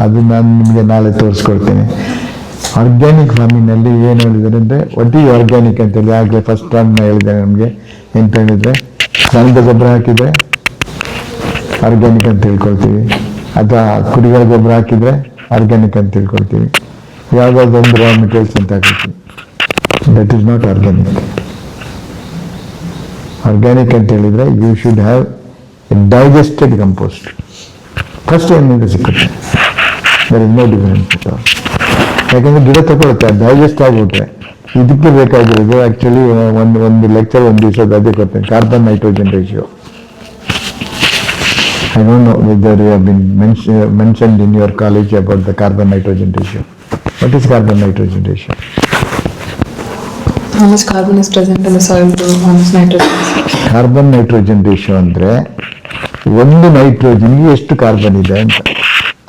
ಅದು ನಾನು ನಿಮಗೆ ನಾಳೆ ತೋರಿಸ್ಕೊಡ್ತೇನೆ. ಆರ್ಗ್ಯಾನಿಕ್ ಫಾರ್ಮಿಂಗ್ನಲ್ಲಿ ಏನು ಹೇಳಿದ್ದಾರೆ ಅಂದರೆ, ಒಟ್ಟಿ ಆರ್ಗ್ಯಾನಿಕ್ ಅಂತೇಳಿ ಆಗಲೇ ಫಸ್ಟ್ ಟೈಮ್ ಹೇಳಿದ್ದಾರೆ ನಮಗೆ. ಎಂತ ಹೇಳಿದರೆ, ದನದ ಗೊಬ್ಬರ ಹಾಕಿದರೆ ಆರ್ಗ್ಯಾನಿಕ್ ಅಂತ ತಿಳ್ಕೊಳ್ತೀವಿ, ಅಥವಾ ಕುರಿಗಳ ಗೊಬ್ಬರ ಹಾಕಿದರೆ ಆರ್ಗ್ಯಾನಿಕ್ ಅಂತ ತಿಳ್ಕೊಳ್ತೀವಿ. ಯಾವುದಾದ್ರೊಂದು ರಾ ಮೆಟೀರಿಯಲ್ಸ್ ಅಂತ ಹಾಕಿರ್ತೀವಿ. That is not organic. Organic ಅಂತ ಹೇಳಿದರೆ you should have a digested compost. First ಏನಿದೆ ಸಿಕ್ಕುತ್ತೆ, there is no difference at all. ಯಾಕಂದರೆ ಗಿಡ ತಗೊಳುತ್ತೆ, ಡೈಜೆಸ್ಟ್ ಆಗಿಬಿಟ್ರೆ. ಇದಕ್ಕೆ ಬೇಕಾಗಿರೋದು ಆ್ಯಕ್ಚುಲಿ ಒಂದು ಲೆಕ್ಚರ್ ಒಂದು ದಿವಸದ ಅದೇ ಕೊಡ್ತೇನೆ, carbon nitrogen ratio. I don't know whether you have been mentioned in your college about the carbon nitrogen ratio. What is carbon nitrogen ratio? How much carbon is present in the soil to how much nitrogen is? Carbon nitrogen ratio ಅಂದರೆ ಒಂದು ನೈಟ್ರೋಜನ್ಗೆ ಎಷ್ಟು carbon ಇದೆ ಅಂತ,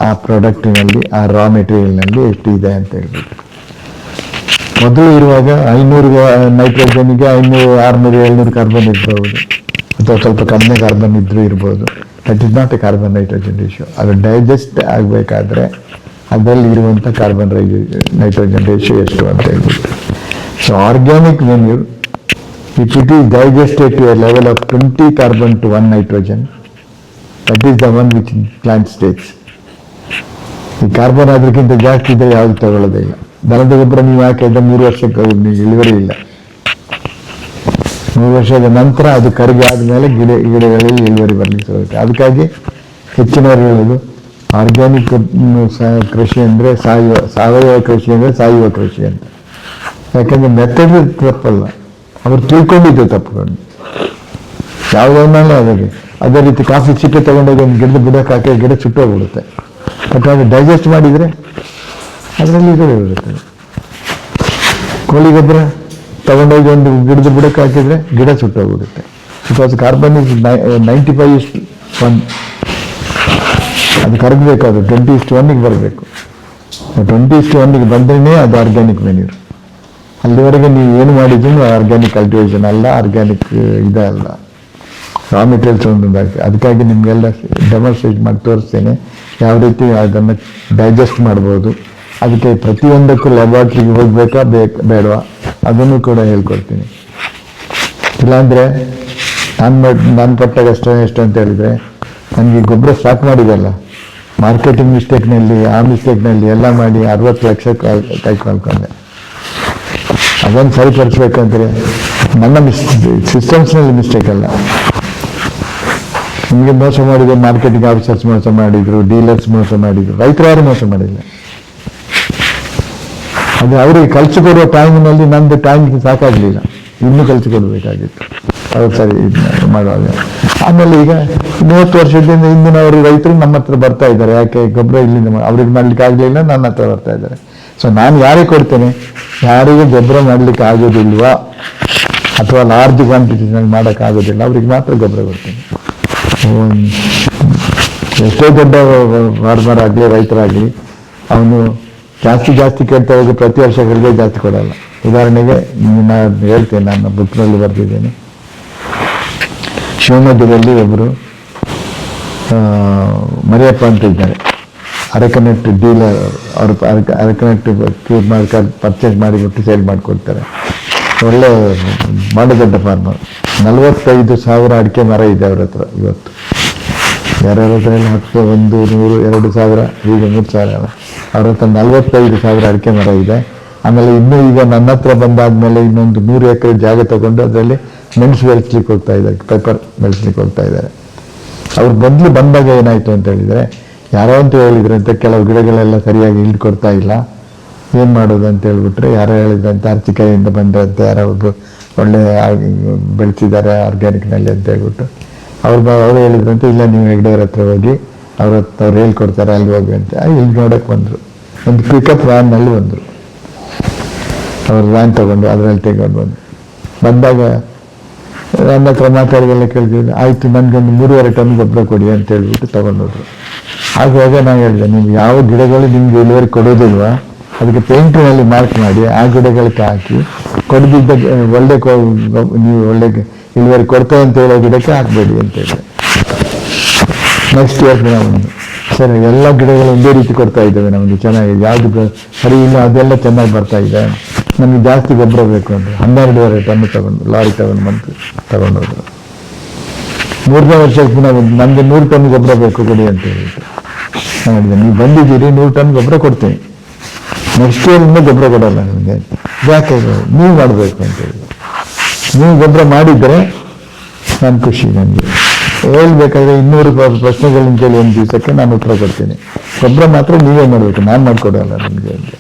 ಆ ಪ್ರಾಡಕ್ಟಿನಲ್ಲಿ, ಆ ರಾ ಮೆಟೀರಿಯಲ್ನಲ್ಲಿ ಎಷ್ಟು ಇದೆ ಅಂತ ಹೇಳ್ಬಿಟ್ಟು. ಮೊದಲು ಇರುವಾಗ 500 ನೈಟ್ರೋಜನ್ಗೆ 500, 600, 700 ಕಾರ್ಬನ್ ಇರ್ಬೋದು, ಅಥವಾ ಸ್ವಲ್ಪ ಕಡಿಮೆ ಕಾರ್ಬನ್ ಇದ್ರೂ ಇರ್ಬೋದು. That is not a carbon nitrogen ratio. ಅದು ಡೈಜೆಸ್ಟ್ ಆಗಬೇಕಾದ್ರೆ ಅದರಲ್ಲಿ ಇರುವಂಥ ಕಾರ್ಬನ್ ನೈಟ್ರೋಜನ್ ರೇಷಿಯೋ ಎಷ್ಟು ಅಂತ ಹೇಳ್ಬಿಟ್ಟು. So organic manure, if it is digested to a level of 20 carbon to 1 nitrogen, that is the one which plant takes. ಈ carbon ಅದಕ್ಕಿಂತ ಜಾಸ್ತಿ ಇದ್ದರೆ ಯಾವುದು ತಗೊಳ್ಳೋದೇ ಇಲ್ಲ. ದನದ ಗೊಬ್ಬರ ನೀವು ಹಾಕಿದ್ರೆ 3 ವರ್ಷಕ್ಕೆ ಇಳುವರಿ ಇಲ್ಲ. 3 ವರ್ಷದ ನಂತರ ಅದು ಕರಗಿ ಆದಮೇಲೆ ಗಿಡಗಳಲ್ಲಿ ಇಳುವರಿ ಬರಲಿಕ್ಕೆ ಹೋಗುತ್ತೆ. ಅದಕ್ಕಾಗಿ ಹೆಚ್ಚಿನವರು ಹೇಳೋದು ಆರ್ಗ್ಯಾನಿಕ್ ಕೃಷಿ ಅಂದರೆ ಸಾವಯವ ಕೃಷಿ ಅಂದರೆ ಸಾಯುವ ಕೃಷಿ ಅಂತ. ಯಾಕಂದರೆ ಮೆಥಡ್ ತಪ್ಪಲ್ಲ, ಅವ್ರು ತಿಳ್ಕೊಂಡಿದ್ದು ತಪ್ಪುಕೊಂಡು ಯಾವುದನ್ನಾലും ಅದೇ ರೀತಿ ಕಾಫಿ ಸಿಪ್ಪೆ ತಗೊಂಡೋಗಿ ಒಂದು ಗಿಡದ ಬುಡಕ್ಕೆ ಹಾಕಿ ಗಿಡ ಸುಟ್ಟೋಗ್ಬಿಡುತ್ತೆ. ಬಟ್ ಅದು ಡೈಜೆಸ್ಟ್ ಮಾಡಿದರೆ ಅದರಲ್ಲಿ ಇರುತ್ತೆ. ಕೋಳಿ ಗೊಬ್ಬರ ತಗೊಂಡೋಗಿ ಒಂದು ಗಿಡದ ಬುಡಕ್ಕೆ ಹಾಕಿದರೆ ಗಿಡ ಸುಟ್ಟೋಗ್ಬಿಡುತ್ತೆ. Because carbon is 95:1. ಅದು ಕರಗಬೇಕು, ಅದು 20:1 ಬರಬೇಕು. 20:1 ಬಂದ್ರೇ ಅದು ಆರ್ಗ್ಯಾನಿಕ್ ಮೆನ್ಯೂರ್. ಅಲ್ಲಿವರೆಗೆ ನೀವು ಏನು ಮಾಡಿದ್ರು ಆರ್ಗ್ಯಾನಿಕ್ ಕಲ್ಟಿವೇಷನ್ ಅಲ್ಲ, ಆರ್ಗ್ಯಾನಿಕ್ ಅಲ್ಲ, ರಾ ಮೆಟೀರಿಯಲ್ಸ್ ಒಂದೊಂದಾಗಿ. ಅದಕ್ಕಾಗಿ ನಿಮಗೆಲ್ಲ ಡೆಮಾನ್ಸ್ಟ್ರೇಟ್ ಮಾಡಿ ತೋರಿಸ್ತೇನೆ ಯಾವ ರೀತಿ ಅದನ್ನು ಡೈಜೆಸ್ಟ್ ಮಾಡ್ಬೋದು. ಅದಕ್ಕೆ ಪ್ರತಿಯೊಂದಕ್ಕೂ ಲ್ಯಾಬಾರ್ಟ್ರಿಗೆ ಹೋಗ್ಬೇಕಾ ಬೇಡವಾ ಅದನ್ನು ಕೂಡ ಹೇಳ್ಕೊಡ್ತೀನಿ. ಇಲ್ಲಾಂದರೆ ನಾನು ಪಟ್ಟ ಕಷ್ಟ ಎಷ್ಟು ಅಂತ ಹೇಳಿದರೆ, ನನಗೆ ಗೊಬ್ಬರ ಸ್ಟಾಕ್ ಮಾಡಿದಲ್ಲ, ಮಾರ್ಕೆಟಿಂಗ್ ಮಿಸ್ಟೇಕ್ನಲ್ಲಿ ಎಲ್ಲ ಮಾಡಿ 60 ಲಕ್ಷ ಕೈ ಕಳ್ಕೊಂಡೆ. ಅದನ್ನು ಸರಿಪಡಿಸ್ಬೇಕಂದ್ರೆ ನನ್ನ ಸಿಸ್ಟಮ್ಸ್ನಲ್ಲಿ ಮಿಸ್ಟೇಕ್ ಅಲ್ಲ. ನಿಮಗೆ ಮೋಸ ಮಾಡಿದ್ರು, ಮಾರ್ಕೆಟಿಂಗ್ ಆಫೀಸರ್ಸ್ ಮೋಸ ಮಾಡಿದ್ರು, ಡೀಲರ್ಸ್ ಮೋಸ ಮಾಡಿದ್ರು, ರೈತರು ಯಾರು ಮೋಸ ಮಾಡಿಲ್ಲ. ಅದು ಅವರಿಗೆ ಕಲಿಸಿಕೊಡುವ ಟೈಮಿನಲ್ಲಿ ನಂದು ಟೈಮ್ಗೆ ಸಾಕಾಗಲಿಲ್ಲ, ಇನ್ನೂ ಕಲಿಸಿಕೊಡ್ಬೇಕಾಗಿತ್ತು. ಅವ್ರು ಸರಿ ಮಾಡುವಾಗ. ಆಮೇಲೆ ಈಗ 30 ವರ್ಷದಿಂದ ಹಿಂದಿನವರು ರೈತರು ನಮ್ಮ ಹತ್ರ ಬರ್ತಾ ಇದ್ದಾರೆ. ಯಾಕೆ ಗೊಬ್ಬರ ಇಲ್ಲಿಂದ ಅವ್ರಿಗೆ ಮಾಡ್ಲಿಕ್ಕೆ ಆಗಲಿಲ್ಲ, ನನ್ನ ಹತ್ರ ಬರ್ತಾ ಇದ್ದಾರೆ. ಸೊ ನಾನು ಯಾರಿಗೆ ಕೊಡ್ತೇನೆ, ಯಾರಿಗೆ ಗೊಬ್ಬರ ಮಾಡಲಿಕ್ಕೆ ಆಗೋದಿಲ್ವಾ ಅಥವಾ ಲಾರ್ಜ್ ಕ್ವಾಂಟಿಟಿನಲ್ಲಿ ಮಾಡೋಕ್ಕಾಗೋದಿಲ್ಲ ಅವ್ರಿಗೆ ಮಾತ್ರ ಗೊಬ್ಬರ ಕೊಡ್ತೇನೆ. ಎಷ್ಟೇ ದೊಡ್ಡ ಫಾರ್ಮರ್ ಆಗಲಿ ರೈತರಾಗಲಿ ಅವನು ಜಾಸ್ತಿ ಕೇಳ್ತಾ ಹೋಗಿ ಪ್ರತಿ ವರ್ಷಗಳಿಗೆ ಜಾಸ್ತಿ ಕೊಡಲ್ಲ. ಉದಾಹರಣೆಗೆ ನಾನು ಹೇಳ್ತೇನೆ, ನನ್ನ ಬುಕ್ನಲ್ಲಿ ಬರೆದಿದ್ದೇನೆ. ಶಿವಮೊಗ್ಗದಲ್ಲಿ ಒಬ್ಬರು ಮರಿಯಪ್ಪ ಅಂತ ಇದ್ದಾರೆ, ಅರಕನೆಟ್ ಡೀಲರ್. ಅವರು ಅರಕನೆಟ್ ಕ್ಯೂರ್ ಮಾಡಿ ಪರ್ಚೇಸ್ ಮಾಡಿಬಿಟ್ಟು ಸೇಲ್ ಮಾಡಿಕೊಡ್ತಾರೆ. ಒಳ್ಳೆ ಭಾಳ ದೊಡ್ಡ ಫಾರ್ಮರ್. 45,000 ಅಡಿಕೆ ಮರ ಇದೆ ಅವ್ರ ಹತ್ರ ಇವತ್ತು. ಯಾರ್ಯಾರ ಹತ್ರ 10, 100, 100, 2,000, ಈಗ 3,000. ಅವ್ರ ಹತ್ರ 45,000 ಅಡಿಕೆ ಮರ ಇದೆ. ಆಮೇಲೆ ಇನ್ನೂ ಈಗ ನನ್ನ ಹತ್ರ ಬಂದಾದ್ಮೇಲೆ ಇನ್ನೊಂದು 100 ಎಕರೆ ಜಾಗ ತಗೊಂಡು ಅದರಲ್ಲಿ ಮೆಣಸು ಬೆಳೆಸ್ಲಿಕ್ಕೆ ಹೋಗ್ತಾ ಇದ್ದಾರೆ, ಪೆಪ್ಪರ್ ಬೆಳೆಸ್ಲಿಕ್ಕೆ ಹೋಗ್ತಾ ಇದ್ದಾರೆ. ಅವ್ರು ಮೊದಲು ಬಂದಾಗ ಏನಾಯಿತು ಅಂತ ಹೇಳಿದರೆ, ಯಾರೋ ಅಂತ ಹೇಳಿದ್ರಂತೆ ಕೆಲವು ಗಿಡಗಳೆಲ್ಲ ಸರಿಯಾಗಿ ಹಿಡಿದು ಕೊಡ್ತಾ ಇಲ್ಲ, ಏನು ಮಾಡೋದು ಅಂತ ಹೇಳ್ಬಿಟ್ರೆ ಯಾರೋ ಹೇಳಿದ್ರಂತೆ ಅರ್ಚಿಕೆಯಿಂದ ಬಂದ್ರಂತೆ, ಯಾರೋ ಒಬ್ಬರು ಒಳ್ಳೆ ಬೆಳೆಸಿದ್ದಾರೆ ಆರ್ಗ್ಯಾನಿಕ್ನಲ್ಲಿ ಅಂತ ಹೇಳ್ಬಿಟ್ಟು ಅವ್ರು ಹೇಳಿದ್ರಂತೆ, ಇಲ್ಲ ನೀವು ಹೆಗ್ಡೆಯವ್ರ ಹತ್ರ ಹೋಗಿ ಅವ್ರು ಹೇಳ್ಕೊಡ್ತಾರೆ, ಅಲ್ಲಿ ಹೋಗಿ ಅಂತ. ಇಲ್ಲಿ ನೋಡೋಕೆ ಬಂದರು. ಒಂದು ಪಿಕಪ್ ವ್ಯಾನ್ನಲ್ಲಿ ಬಂದರು. ಅವ್ರು ವ್ಯಾನ್ ತಗೊಂಡು ಅದರಲ್ಲಿ ತೆಗೊಂಡು ಬಂದಾಗ ನನ್ನ ಹತ್ರ ಮಾತಾಡಿದೆಲ್ಲ ಕೇಳಿದ್ರೆ, ಆಯಿತು ನನಗೊಂದು 3.5 ಟನ್ ಗೊಬ್ಬರ ಕೊಡಿ ಅಂತ ಹೇಳ್ಬಿಟ್ಟು ತಗೊಂಡೋದ್ರು. ಆಗುವಾಗ ನಾನು ಹೇಳಿದೆ, ನೀವು ಯಾವ ಗಿಡಗಳು ನಿಮ್ಗೆ ಇಳುವರಿ ಕೊಡೋದಿಲ್ವಾ ಅದಕ್ಕೆ ಪೇಂಟಿನಲ್ಲಿ ಮಾರ್ಕ್ ಮಾಡಿ ಆ ಗಿಡಗಳಿಗೆ ಹಾಕಿ, ಕೊಡದಿದ್ದ ನೀವು ಒಳ್ಳೆ ಇಳುವರಿ ಕೊಡ್ತೇವೆ ಅಂತ ಹೇಳೋ ಗಿಡಕ್ಕೆ ಹಾಕಬೇಡಿ ಅಂತ ಹೇಳಿದೆ. ನೆಕ್ಸ್ಟ್ ಇಯರ್ ಒಂದು ಸರಿ ಎಲ್ಲ ಗಿಡಗಳು ಒಂದೇ ರೀತಿ ಕೊಡ್ತಾ ಇದ್ದೇವೆ, ನಮಗೆ ಚೆನ್ನಾಗಿ ಯಾವುದು ಸರಿ ಇಲ್ಲ ಅದೆಲ್ಲ ಚೆನ್ನಾಗಿ ಬರ್ತಾ ಇದೆ, ನಮಗೆ ಜಾಸ್ತಿ ಗೊಬ್ಬರ ಬೇಕು ಅಂದರೆ 12.5 ಟನ್ ತಗೊಂಡು ಲಾರಿ ತಗೊಂಡು ತಗೊಂಡೋದ್ರು. 3ನೇ ವರ್ಷಕ್ಕೆ ನಾವು ನಮಗೆ 100 ಟನ್ ಗೊಬ್ಬರ ಬೇಕು ಕೊಡಿ ಅಂತ ಹೇಳಿದ್ರು. ನಾನು ಹೇಳಿದೆ, ನೀವು ಬಂದಿದ್ದೀರಿ 100 ಟನ್ ಗೊಬ್ಬರ ಕೊಡ್ತೀನಿ, ನೆಕ್ಸ್ಟ್ ಇಯರಿಂದ ಗೊಬ್ಬರ ಕೊಡಲ್ಲ ನಿಮಗೆ, ಯಾಕೆ ನೀವು ಮಾಡಬೇಕು ಅಂತ ಹೇಳಿದ್ರು. ನೀವು ಗೊಬ್ಬರ ಮಾಡಿದರೆ ನಾನು ಖುಷಿ. ನನಗೆ ಹೇಳ್ಬೇಕಾದ್ರೆ 200 ಪ್ರಶ್ನೆಗಳನ್ನ ಕೇಳಿ ಒಂದು ದಿವಸಕ್ಕೆ ನಾನು ಉತ್ತರ ಕೊಡ್ತೀನಿ. ಗೊಬ್ಬರ ಮಾತ್ರ ನೀವೇ ಮಾಡಬೇಕು, ನಾನು ಮಾಡಿಕೊಡಲ್ಲ ನಿಮಗೆ ಅಂತ.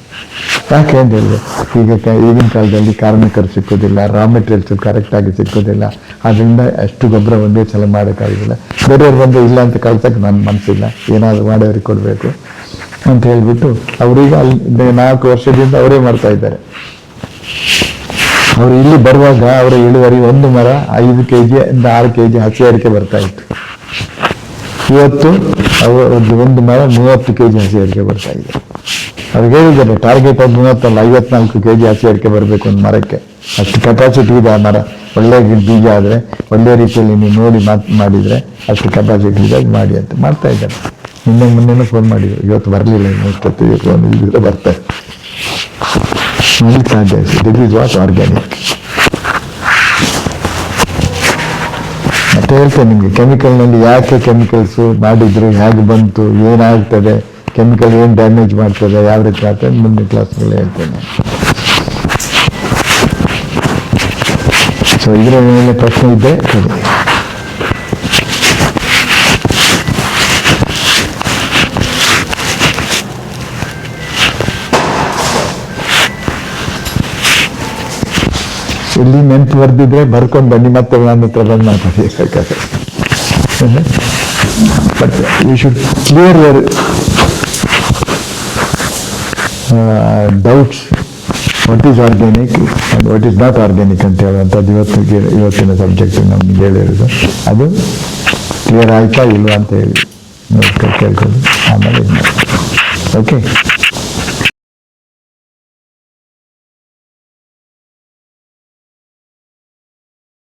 ಯಾಕೆ ಅಂತ ಹೇಳಿದೆ, ಈಗಿನ ಕಾಲದಲ್ಲಿ ಕಾರ್ಮಿಕರು ಸಿಕ್ಕೋದಿಲ್ಲ, ರಾ ಮೆಟೀರಿಯಲ್ಸ್ ಕರೆಕ್ಟಾಗಿ ಸಿಕ್ಕೋದಿಲ್ಲ, ಅದರಿಂದ ಅಷ್ಟು ಗೊಬ್ಬರ ಒಂದೇ ಸಲ ಮಾಡೋಕ್ಕಾಗೋದಿಲ್ಲ. ಬೇರೆಯವ್ರು ಬಂದು ಇಲ್ಲ ಅಂತ ಕಳ್ಸಕ್ಕೆ ನನ್ನ ಮನಸ್ಸಿಲ್ಲ, ಏನಾದರೂ ಮಾಡೋರಿಗೆ ಕೊಡಬೇಕು ಅಂತ ಹೇಳಿಬಿಟ್ಟು ಅವರೀಗ ಅಲ್ಲಿ 4 ವರ್ಷದಿಂದ ಅವರೇ ಮಾಡ್ತಾ ಇದ್ದಾರೆ. ಅವರು ಇಲ್ಲಿ ಬರುವಾಗ ಅವರ ಇಳುವರಿ ಒಂದು ಮರ 5 kg ಇಂದ 6 kg ಹಸಿ ಅಡಿಕೆ ಬರ್ತಾ ಇತ್ತು. ಇವತ್ತು ಅವರದ್ದು ಒಂದು ಮರ 30 kg ಹಸಿ ಅಡಿಕೆ ಬರ್ತಾ ಇದೆ. ಅವ್ರಿಗೆ ಹೇಳಿದ್ದಾರೆ ಟಾರ್ಗೆಟ್ ಅದು 30 ಅಲ್ಲ 54 kg ಹಸಿ ಅಡಿಕೆ ಬರಬೇಕು ಒಂದು ಮರಕ್ಕೆ. ಅಷ್ಟು ಕೆಪಾಸಿಟಿ ಇದೆ ಆ ಮರ. ಒಳ್ಳೆ ಬೀಜ ಆದರೆ ಒಳ್ಳೆ ರೀತಿಯಲ್ಲಿ ನೀವು ನೋಡಿ ಮಾಡಿದರೆ ಅಷ್ಟು ಕೆಪಾಸಿಟಿ ಇದೆ, ಅದು ಮಾಡಿ ಅಂತ ಮಾಡ್ತಾ ಇದ್ದಾರೆ. ಮೊನ್ನೆನೂ ಫೋನ್ ಮಾಡಿದ್ರು, ಇವತ್ತು ಬರಲಿಲ್ಲ, ಇನ್ನೊಂದು ಫೋನ್ ಇದ್ದರೆ ಬರ್ತಾರೆ. ಮಾಡ್ಲಿಕ್ಕೆ ಸಾಧ್ಯ ಇದೆ. This is what organic. ಮತ್ತೆ ಹೇಳ್ತೇನೆ ನಿಮಗೆ, ಕೆಮಿಕಲ್ನಲ್ಲಿ ಯಾಕೆ ಕೆಮಿಕಲ್ಸು ಮಾಡಿದ್ರು, ಹೇಗೆ ಬಂತು, ಏನಾಗ್ತದೆ, ಕೆಮಿಕಲ್ ಏನು ಡ್ಯಾಮೇಜ್ ಮಾಡ್ತದೆ, ಯಾವ ರೀತಿ ಆಗ್ತದೆ, ಮುಂದಿನ ಕ್ಲಾಸ್ಗಳಲ್ಲಿ ಹೇಳ್ತೇನೆ. ಸೊ ಇದರ ಮೇಲೆ ಪ್ರಶ್ನೆ ಇದ್ದರೆ ಸರಿ. ಇಲ್ಲಿ ನೆನಪು ಬರ್ದಿದ್ರೆ ಬರ್ಕೊಂಡು ಬನ್ನಿ, ಮತ್ತೆ ನನ್ನ ಹತ್ರ ಬಂದು ಮಾತಾಡಬೇಕಾದ್ರೆ. But you should clear your doubts. What is organic and what is not organic ಅಂತ ಹೇಳುವಂಥದ್ದು ಇವತ್ತಿನ ಸಬ್ಜೆಕ್ಟ್ ನಮ್ಗೆ ಹೇಳಿರೋದು. ಅದು ಕ್ಲಿಯರ್ ಆಯ್ತಾ ಇಲ್ವಾ ಅಂತ ಹೇಳಿ ಕೇಳ್ಕೊಂಡು ಆಮೇಲೆ ಇದು ಮಾಡಿ. ಓಕೆ.